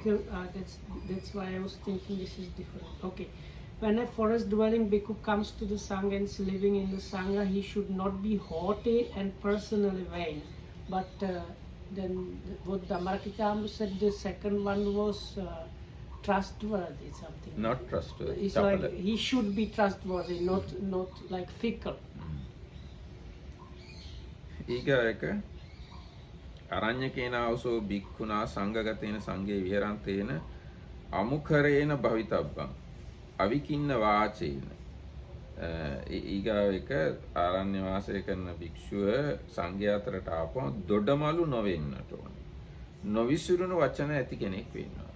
S1: That's why I was thinking this is different. Okay. When a forest dwelling bhikkhu comes to the sangha and is living in the sangha, he should not be haughty and personally vain. But then what Dhammarakita said, the second one was trustworthy something.
S2: Not trustworthy.
S1: It's like he should be trustworthy, not like fickle.
S2: ඊගායක අරඤ්‍යකේන ආවසෝ භික්ඛුනා සංඝගතේන සංඝේ විහරන්තේන අමුඛරේන භවිතබ්බං අවිකින්න වාචේන. ඊගායක ආරණ්‍ය වාසය කරන භික්ෂුව සංඝයා අතරට ආපුවම දොඩමලු නොවෙන්නට ඕන. නොවිසිරුණු වචන ඇති කෙනෙක් වෙන්න ඕන.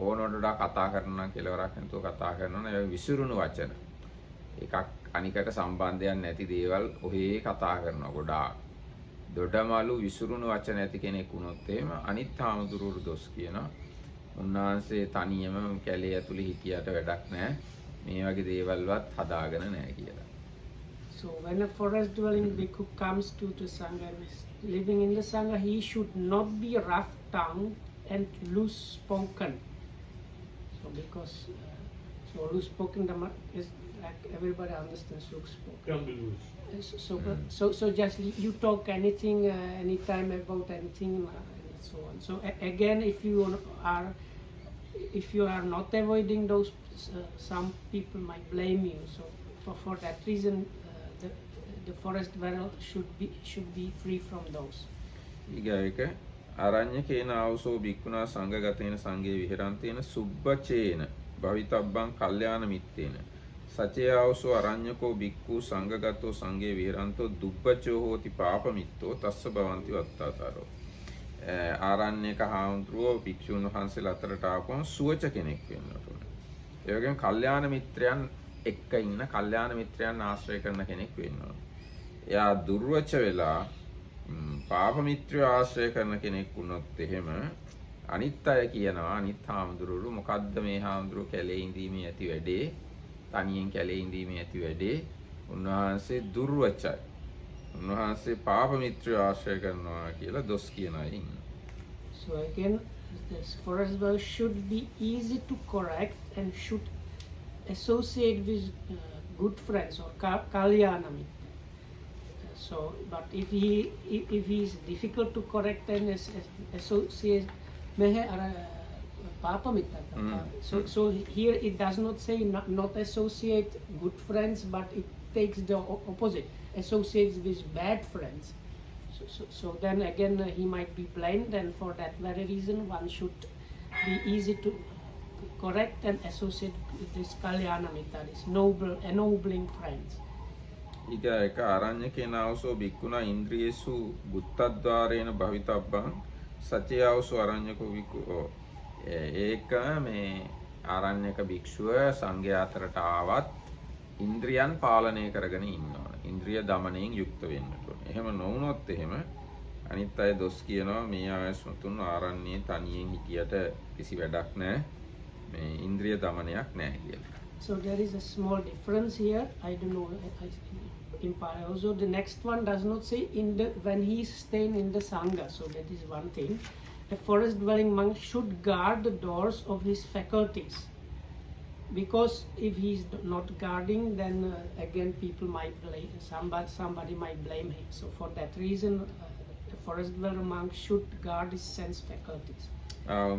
S2: ඕනොට වඩා කතා කරනවා කෙලවරක් නැතුව කතා කරනවා නේ විසිරුණු වචන. එකක් අනිකට සම්බන්ධයක් නැති දේවල් ඔහේ කතා කරනවා ගොඩාක්. දොඩමලු විසිරුණු වචන ඇති කෙනෙක් වුණොත් එහෙම අනිත් හාමුදුරුවෝ දොස් කියනවා. උන්වහන්සේ තනියම කැලේ ඇතුලේ හිටියට වැඩක් නැහැ. මේ වගේ දේවල්වත් හදාගෙන නැහැ කියලා.
S1: So when a forest dwelling bhikkhu comes to the sangha and is living in the sangha, he should not be rough tongued and loose spoken. So because so loose spoken is like everybody understands loose spoken.
S4: Can be loose.
S1: So just you talk anything anytime about anything and so on. So again, if you are not avoiding those, some people might blame you. So for that reason, the forest dweller should be free from those.
S2: ඊගායක අරඤ්‍යකේන ආවසෝ භික්ඛුනා සංඝගතේන සංඝේ විහරන්තේන සුබ්බචේන භවිතබ්බං කල්යාණ මිත්තේන සචේ ආවසෝ අරඤ්‍යකෝ භික්ඛු සංඝගතෝ සංඝේ විහරන්තෝ දුබ්බචෝ හෝති පාපමිත්තෝ තස්ස භවಂತಿ වත්තාතරෝ. ආරණ්‍යක හාමුදුරුවෝ භික්ෂුන් වහන්සේලා අතරට ආපුවම සුවච කෙනෙක් වෙන්න ඕන. ඒ වගේම කල්යාණ මිත්‍රයන් එක්ක ඉන්න කල්යාණ මිත්‍රයන් ආශ්‍රය කරන කෙනෙක් වෙන්න ඕන. එයා දුර්වච වෙලා පාප මිත්‍රය ආශ්‍රය කරන කෙනෙක් වුණොත් එහෙම අනිත් අය කියනවා අනිත් හාමුදුරුවෝ මොකද්ද මේ හාමුදුරුවෝ කැලේ ඉඳීමේ ඇති වැඩේ? තනියෙන් කැලේ ඉඳීමේ ඇති වැඩේ? උන්වහන්සේ දුර්වචයි. උන්වහන්සේ පාප මිත්‍රය ආශ්‍රය කරනවා කියලා දොස් කියන අය ඉන්නවා.
S1: So again, this forest dweller should be easy to correct and should associate with good friends or kalyana mitta. So, but if he is difficult to correct and associate mehe papa mitta. So here it does not say not associate good friends, but it takes the opposite, associates with bad friends. So then again he might be blamed, and for that very reason one should be easy to correct and associate with this kalyana mitta, this noble, ennobling friends.
S2: ඊග එක ආරඤ්‍යකේනාවසෝ බික්කුණා ඉන්ද්‍රියේසු බුත්තද්වාරේන භවිතබ්බං සචයාවසෝ ආරඤ්‍යකෝ විකෝ ඒක මේ ආරණ්‍යක භික්ෂුව සංඝයා අතරට ආවත් ඉන්ද්‍රියන් පාලනය කරගෙන ඉන්න ඕන. ඉන්ද්‍රිය দমনයෙන් යුක්ත වෙන්න ඕන. එහෙම නොවුනොත් එහෙම අනිත් අය දොස් කියනවා මේ ආයස්මතුන් ආරණ්‍යයේ තනියෙන් හිටියට කිසි වැඩක් නැහැ. මේ ඉන්ද්‍රිය দমনයක් නැහැ කියලා.
S1: So there is a small difference here. I don't know. In Pali also the next one does not say in the when he is staying in the sangha. So that is one thing. A forest dwelling monk should guard the doors of his faculties, because if he is not guarding, then again people might blame somebody might blame him. So for that reason a forest dwelling monk should guard his sense faculties.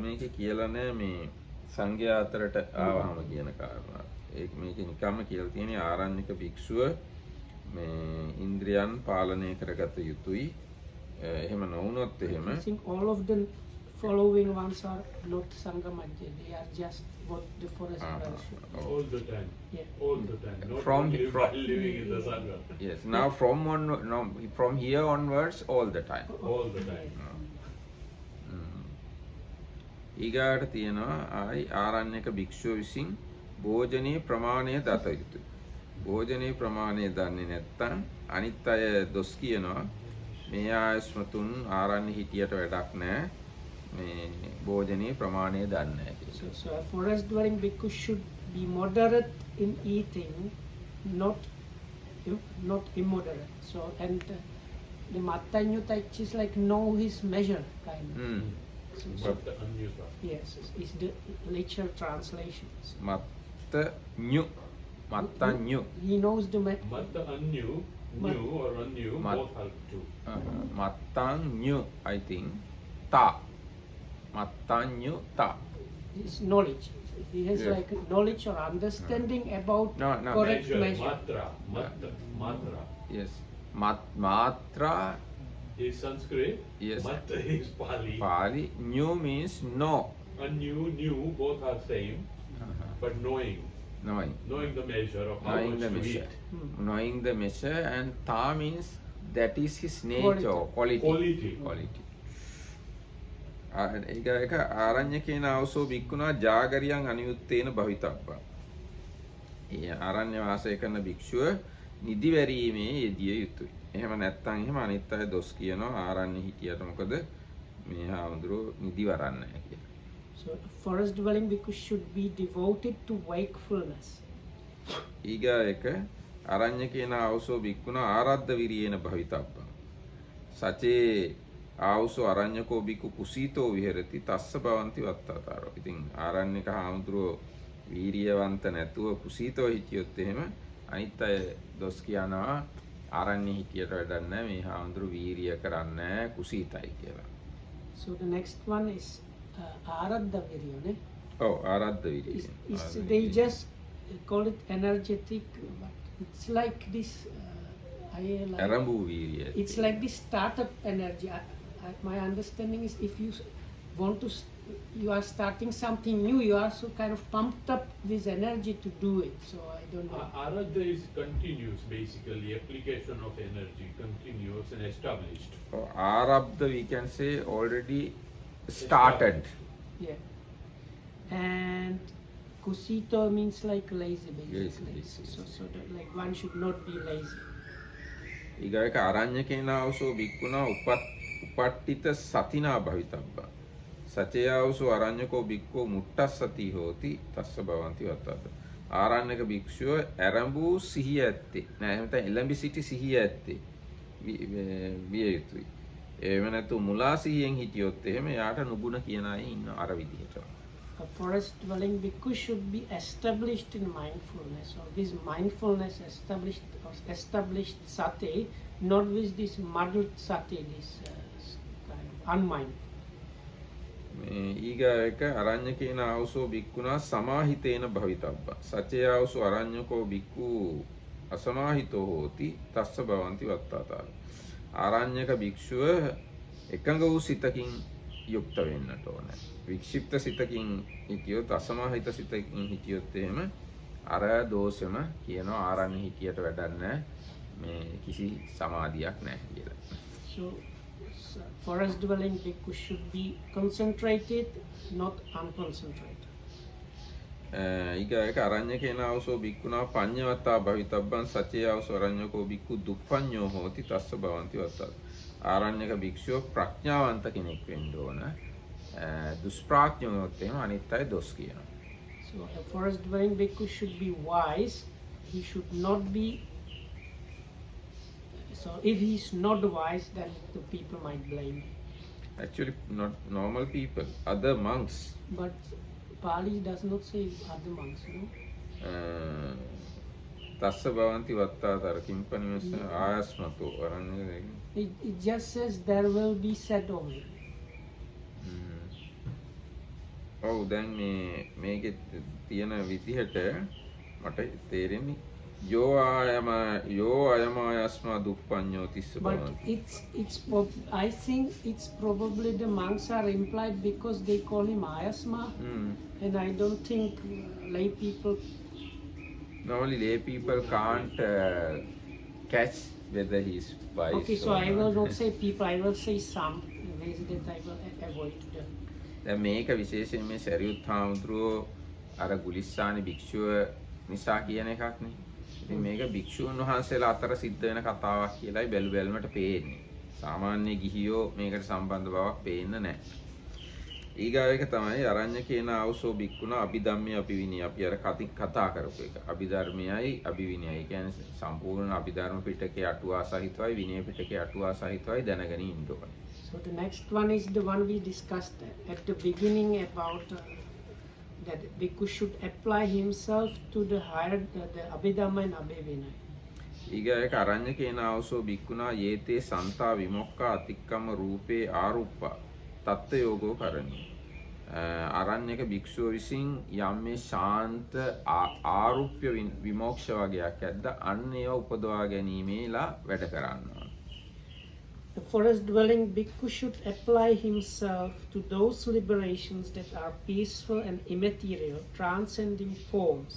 S2: මේක කියලා නෑ මේ සංඝයා අතරට ආවම කියන කාරණා. ඒක මේකේ නිකම්ම කියලා තියෙන්නේ ආරණ්‍යක භික්ෂුව මේ ඉන්ද්‍රියන් පාලනය කරගත යුතුයි. එහෙම නොවුනොත් එහෙම
S1: I think all of the following ones are not sangha majja. They are just what the forest dweller should.
S4: All the time.
S1: Yeah.
S4: All the time. Not
S2: From-
S4: only while living in the sangha.
S2: yes now from here onwards all the time.
S4: All the time.
S2: ඊගාට තියෙනවා ආයි ආරණ්‍යක භික්ෂුව විසින් භෝජනයේ ප්‍රමාණය දත යුතුයි. භෝජනයේ ප්‍රමාණය දන්නේ නැත්නම් අනිත් අය දොස් කියනවා මේ ආයස්මතුන් ආරණ්‍ය හිටියට වැඩක් නැහැ. මේ භෝජනයේ ප්‍රමාණය දන්නේ නැහැ කියලා.
S1: So a forest dwelling bhikkhu should be moderate in eating, not immoderate. So and the mattanyuta is like know his measure kind of. So,
S4: But the anyuta.
S1: yes, is the literal translations.
S2: මත්තඤ්ඤු මත්තඤ්ඤු
S1: He knows the
S4: Matta anyu, new or anyu, both have two.
S2: මත්තඤ්ඤු I think තා මත්තඤ්ඤු තා
S1: his knowledge. He has
S2: Yeah.
S1: like knowledge or understanding about
S2: No,
S1: correct
S4: Measure,
S1: measure.
S4: matra.
S2: yes මාත්‍රා
S4: Is Sanskrit.
S2: Yes.
S4: Matra is Pali.
S2: Pali new means no
S4: Anyu, new, both are same. But knowing
S2: knowing
S4: the measure of how
S2: knowing
S4: much
S2: the
S4: to
S2: measure
S4: eat.
S2: knowing the measure and ta means that is his nature
S1: Quality.
S2: quality ඒක ආරණ්‍යකේන අවසෝ බික්කුණා ජාගරියන් අනියුත්තේන භවිතබ්බා. ඒ ආරණ්‍ය වාසය කරන භික්ෂුව නිදිවැරීමේ යෙදිය යුතුයි. එහෙම නැත්නම් එහෙම අනිත් අය දොස් කියනවා ආරණ්‍ය හිටියට මොකද මේ හාමුදුරුවෝ නිදි වරන්නේ නැහැ කියලා.
S1: So forest dwelling bhikkhu should be devoted to wakefulness.
S2: ඊගා එක ආරණ්‍යකේන අවසෝ බික්කුණා ආරද්ධ විරියේන භවිතබ්බා. සචේ ආවුසෝ අරඤ්‍යකෝ බිකු කුසීතෝ විහෙරති තස්ස භවಂತಿ වත්තාතාරෝ. ඉතින් ආරණ්‍යක හාමුදුරුවෝ වීරියවන්ත නැතුව කුසීතෝ හිටියොත් එහෙම අනිත් අය දොස් කියනවා ආරණ්‍ය හිටියට වැඩක් නැහැ මේ හාමුදුරුවෝ වීරිය කරන්නේ නැහැ කුසීතයි කියලා.
S1: So the next one is Aradha Virya, ne?
S2: ඔව් ආරද්ධ විරිය.
S1: They just call it energetic, but it's like this.
S2: ආරම්භ වීරිය.
S1: It's like this startup energy. My understanding is if you want to, you are starting something new, you are so kind of pumped up with energy to do it. So I don't know.
S4: Aradha is continuous, basically application of energy, continuous and established.
S2: ආරබ්ධ we can say already started.
S1: Yeah. And kusito means like lazy, basically.
S2: Lazy.
S1: So that, like one should not be lazy.
S2: ඊගායක ආරඤ්‍යකේන අවසෝ බික්කුණා උපට්ඨිත සතිනා භවිතබ්බා. සචේයාවසු අරඤ්ඤකෝ බික්ඛෝ මුට්ටස්සති හෝති තස්ස භවಂತಿ වත්තත. ආරණ්‍යක භික්ෂුව ඇරඹූ සිහිය ඇත්තේ නෑ, එහෙම නැත්නම් එළඹි සිටි සිහිය ඇත්තේ විය යුතුයි. එහෙම නැතු මුලා සිහියෙන් හිටියොත් එහෙම යාට නුගුණ කියන අය ඉන්නවා අර විදිහට.
S1: A forest dwelling bhikkhu should be established in mindfulness, or this mindfulness established sati, not with this muddled sati, this kind of unmindful.
S2: මේ ඊගායක අරඤ්ඤකේන ආවසෝ බික්කුණා සමාහිතේන භවිතබ්බ. සචේයාවසු අරඤ්ඤකෝ බික්ඛු අසමාහිතෝ හෝති තස්ස භවಂತಿ වත්තාතාර. ආරණ්‍යක භික්ෂුව එකඟ වූ සිතකින් යුක්ත වෙන්නට ඕනේ. වික්ෂිප්ත සිතකින් හිටියොත්, අසමාහිත සිතකින් හිටියොත් එහෙම අර දෝෂෙම කියනවා ආරණ්‍ය හිටියට වැඩක් නැහැ, මේ කිසි සමාධියක් නැහැ කියලා.
S1: So forest dwelling bhikkhu should be concentrated, not unconcentrated.
S2: ඊගායක අරඤ්ඤකේන ආවසෝ බික්කුණා පඤ්ඤවත්තා භවිතබ්බං සචේයාවසෝ අරඤ්ඤකෝ බික්ඛු දුප්පඤ්ඤෝ හෝති තස්ස භවಂತಿ වත්තත්. ආරණ්‍යක භික්ෂුව ප්‍රඥාවන්ත කෙනෙක් වෙන්න ඕන. දුෂ්ප්‍රඥයොත් එහෙම අනිත් අය දොස් කියනවා.
S1: So a forest dwelling bhikkhu should be wise. He should not be. So if he is not wise, then the people might blame him.
S2: Actually, not normal people, other monks.
S1: But Pali does not say other monks, no?
S2: තස්ස භවಂತಿ වත්තාතර කිම්පනිවස ආයස්මතෝ අරඤ්ඤ.
S1: It just says there will be said only.
S2: ඔව් දැන් මේකේ තියෙන විදිහට මට තේරෙන්නේ යෝ අයම ආයස්මා දුප්පඤ්ඤෝ Tissa
S1: But
S2: භවಂತಿ.
S1: I think it's probably the monks are implied because they call him Ayasma, and I don't think lay people.
S2: Normally lay people can't catch whether he is wise.
S1: Okay, so
S2: or
S1: I will
S2: not.
S1: not say people. I will say some ways that I will avoid them.
S2: දැන් මේක විශේෂයෙන් මේ සරියුත් හාමුදුරුවෝ අර ගුලිස්සානි භික්ෂුව නිසා කියන එකක්නේ. ඉතින් මේක භික්ෂුන් වහන්සේලා අතර සිද්ධ වෙන කතාවක් කියලායි බැලු බැලමට පේන්නේ. සාමාන්‍ය ගිහියෝ මේකට සම්බන්ධ බවක් පේන්නේ නැහැ. ඊගාවෙක තමයි අරඤ්ඤකේන ආවසෝ බික්කුණ අභිධම්මේ අභිවිනය. අපි අර කතා කරපු එක. අභිධර්මයයි අභිවිනයයි කියන්නේ සම්පූර්ණ අභිධර්ම පිටකේ අටුවා සහිතවයි විනය පිටකේ අටුවා සහිතවයි දැනගෙන ඉන්න ඕනේ.
S1: So the next one is the one we discussed at the beginning about that bhikkhu should apply himself to the higher the Abhidhamma and Abhivinaya.
S2: ඊගායක අරඤ්ඤකේන ආවසෝ බික්කුණා යේතේ සන්තා විමුක්ඛා අතික්කම රූපේ ආරුප්පා තත්ත්ව යෝගෝ කරණී. අරඤ්ඤක භික්ෂුව විසින් යම් මේ ශාන්ත ආරුප්‍ය විමෝක්ෂ වගේක් ඇද්ද අන්න ඒවා උපදවා ගැනීමේලා වැඩ කරනවා.
S1: The forest dwelling bhikkhu should apply himself to those liberations that are peaceful and immaterial, transcending forms.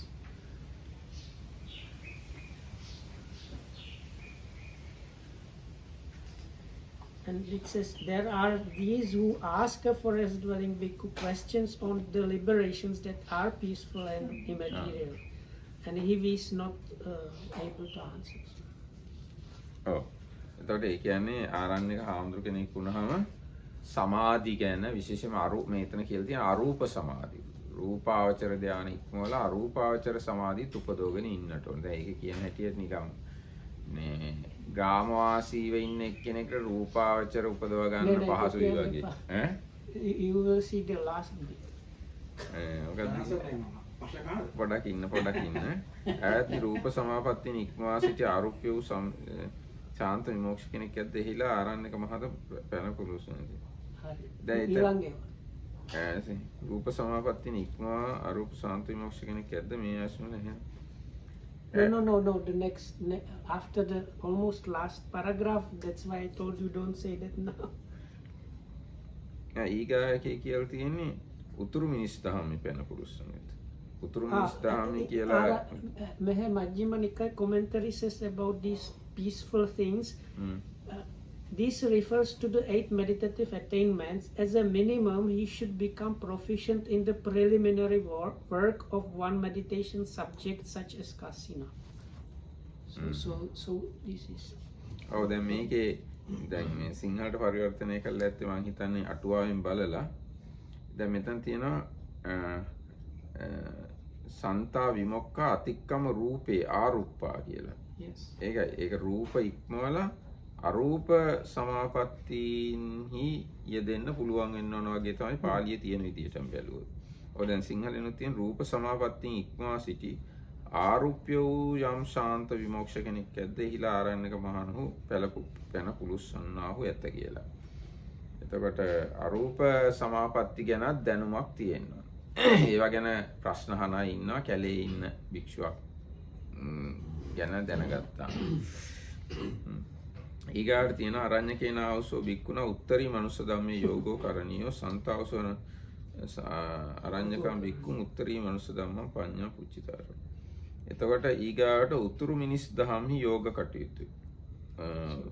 S1: And it says there are these who ask a forest dwelling bhikkhu questions on the liberations that are peaceful and immaterial, and he is not able to answer.
S2: ඔව්. එතකොට ඒ කියන්නේ ආරණ්‍යක හාමුදුරු කෙනෙක් වුණාම සමාධි ගැන විශේෂයෙන්ම මෙතන කියලා තියෙන අරූප සමාධි. රූපාවචර ධානය ඉක්මවලා අරූපාවචර සමාධිත් උපදවගෙන ඉන්නට ඕනේ. දැන් ඒක කියන හැටියට නිකම් මේ ගාමවාසීව ඉන්න එක්කෙනෙක්ට රූපාවචර උපදව ගන්න පහසුයි වගේ. ඈ?
S1: You will see the last bit.
S2: පොඩක් ඉන්න. ඈත් රූප සමාපත්තිය ඉක්මවා සිටි ආරුප්‍ය වූ ශාන්ත විමෝක්ෂ කෙනෙක් ඇද්ද එහිලා ආරණ්‍යක මහත පැන පුරුෂයන්ගේ. දැන් රූප සමාපත්තිය ඉක්මවා අරූප ශාන්ත විමෝක්ෂ කෙනෙක් ඇද්ද මේ ආශ්‍රම නැහැ.
S1: No. The next, after the almost last paragraph, that's why I told you don't say that now.
S2: ඊගායකේ කියලා තියෙන්නේ උතුරු මිනිස් දහමේ පැන පුරුෂයන්ට. උතුරු මිනිස් දහමේ කියලා
S1: මෙහෙ මජ්ක්‍ධිම නිකාය commentary says about these peaceful things. This refers to the 8 meditative attainments. As a minimum, he should become proficient in the preliminary work of one meditation subject, such as kasina. So this is.
S2: ඔව් දැන් මේකේ දැන් මේ සිංහලට පරිවර්තනය කරලා ඇත්තේ මම හිතන්නේ අටුවාවෙන් බලලා දැන් මෙතන තියෙනවා සන්තා විමුක්ඛා අතික්කම රූපේ ආරුප්පා කියලා.
S1: Yes.
S2: ඒක රූප ඉක්මවලා අරූප සමාපත්තීන්හි යෙදෙන්න පුළුවන් වෙන්න ඕන වගේ තමයි පාලියේ තියෙන විදිහටම බැලුවොත්. ඔය දැන් සිංහලෙනුත් තියෙන රූප සමාපත්තීන් ඉක්මවා සිටි ආරුප්‍ය වූ යම් ශාන්ත විමෝක්ෂ කෙනෙක් ඇද්ද එහිලා ආරණ්‍යක මහණහු පැන පුලුස්සන්නාහු ඇත කියලා. එතකොට අරූප සමාපatti ගැන දැනුමක් තියෙනවා. ඒවා ගැන ප්‍රශ්න අහන අය ඉන්නවා කැලේ ඉන්න භික්ෂුවක් ගැන දැනගත්තා. ඊගාට තියෙන අරඤ්‍යකේන ආවසෝ භික්ඛුණ උත්තරී මනුස්ස ධම්මේ යෝගෝ කරණීයෝ සන්තාවසෝන අරඤ්‍යකම් භික්ඛුන් උත්තරී මනුස්ස ධම්මං පඤ්ඤා පුච්චිතාර. එතකොට ඊගාට උතුරු මිනිස් දහම්හි යෝග කටයුතු.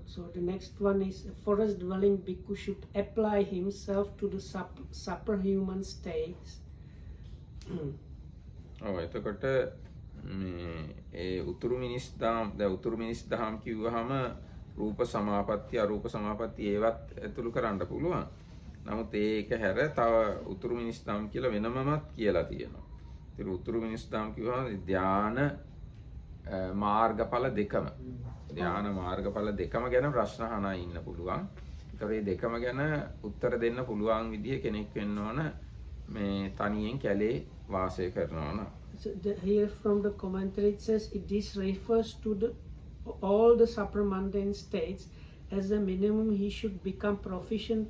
S1: So the next one is a forest dwelling bhikkhu should apply himself to the superhuman states.
S2: එතකොට ඒ උතුරු මිනිස් දහම් උතුරු මිනිස් දහම් කිව්වහම රූප සමාපatti අරූප සමාපatti ඒවත් ඇතුළු කරන්න පුළුවන්. නමුත් ඒක හැර තව උතුරු මිනිස් දහම් කියලා වෙනමමත් කියලා තියෙනවා. ඉතින් උතුරු මිනිස් දහම් කිව්වහම ධාන මාර්ගඵල දෙකම. ධාන මාර්ගඵල දෙකම ගැන ප්‍රශ්න අහන ඉන්න පුළුවන්. ඒතර මේ දෙකම ගැන උත්තර දෙන්න පුළුවන් විදිහ කෙනෙක් වෙන්න ඕන මේ තනියෙන් කැලේ වාසය කරනවා නම්.
S1: So here from the commentary it says this refers to all the supramundane states. As a minimum he should become proficient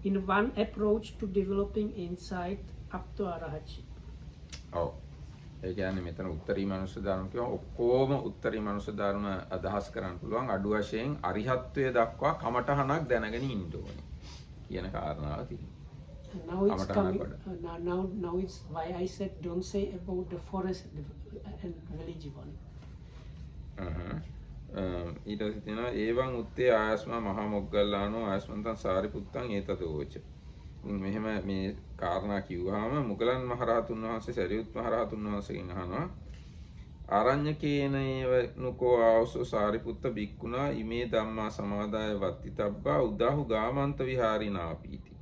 S1: in one approach to developing insight up to arahatship.
S2: ඔව්. ඒ කියන්නේ මෙතන උත්තරී මනුෂ්‍ය ධර්ම කියව ඔක්කොම උත්තරී මනුෂ්‍ය ධර්ම අදහස් කරන්න පුළුවන් අඩු වශයෙන් අරිහත්ත්වයට දක්වා කමඨහනක් දැනගෙන ඉන්න ඕනේ කියන කාරණාව තියෙනවා.
S1: Now it's coming. Now it's why I said don't say about the forest and village one.
S2: ඊට පස්සේ තියෙනවා ඒවං උත්තේ ආයස්මා මහා මොග්ගල්ලානෝ ආයස්මන්තං සාරිපුත්තං ඒතදෝච. මෙහෙම මේ කාරණා කිව්වහම මුගලන් මහරහතුන් වහන්සේ සරියුත් මහරහතුන් වහන්සේගෙන් අහනවා ආරඤ්‍යකේනේව නුකෝ ආවසෝ සාරිපුත්ත බික්කුණා ඉමේ ධම්මා සමාදාය වත්තිතබ්බා උදාහු ගාමන්ත විහාරිනාපීති.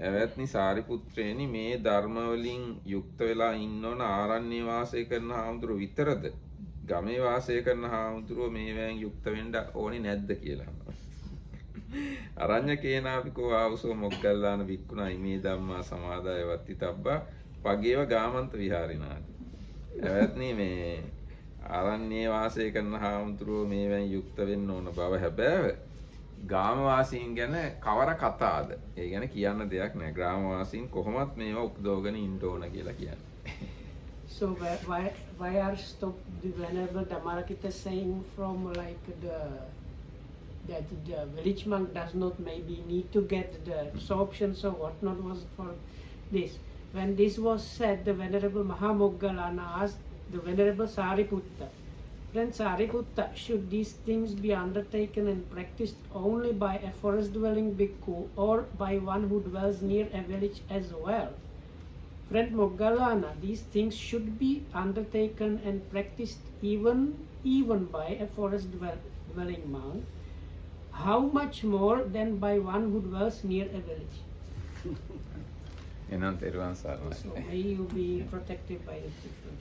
S2: එවත්නි සාරිපුත්‍රයනි මේ ධර්ම වලින් යුක්ත වෙලා ඉන්න ඕන ආරණ්‍ය වාසය කරන හාමුදුරුවෝ විතරද ගමේ වාසය කරන හාමුදුරුවෝ මේවෙන් යුක්ත වෙන්න ඕනේ නැද්ද කියලා. අරඤ්‍යකේනාපිකෝ ආවසෝ මොග්ගල්ලාන වික්කුණා ඉමේ ධම්මා සමාදාය වත්තිතබ්බා පගේව ගාමන්ත විහාරිනාති. එවත්නි මේ ආරණ්‍ය වාසය කරන හාමුදුරුවෝ මේවෙන් යුක්ත වෙන්න ඕන බව හැබැයි ග්‍රාමවාසීන් ගැන කවර කතාද? ඒ ගැන කියන්න දෙයක් නැහැ. ග්‍රාමවාසීන් කොහොමත් මේවා උපදෝගෙන ඉන්න ඕන කියලා කියන්නේ.
S1: So why are stop the venerable Dhammarakita saying from like that the village monk does not maybe need to get the absorptions or whatnot was for this. When this was said, the venerable Mahamoggallana asked the venerable Sariputta, then Sariputta, should these things be undertaken and practiced only by a forest dwelling bhikkhu or by one who dwells near a village as well? Friend Moggallana, these things should be undertaken and practiced even by a forest dwelling monk. How much more than by one who dwells near a village?
S2: එනම් තෙරුවන් සරණයි.
S1: So may you be protected by the different.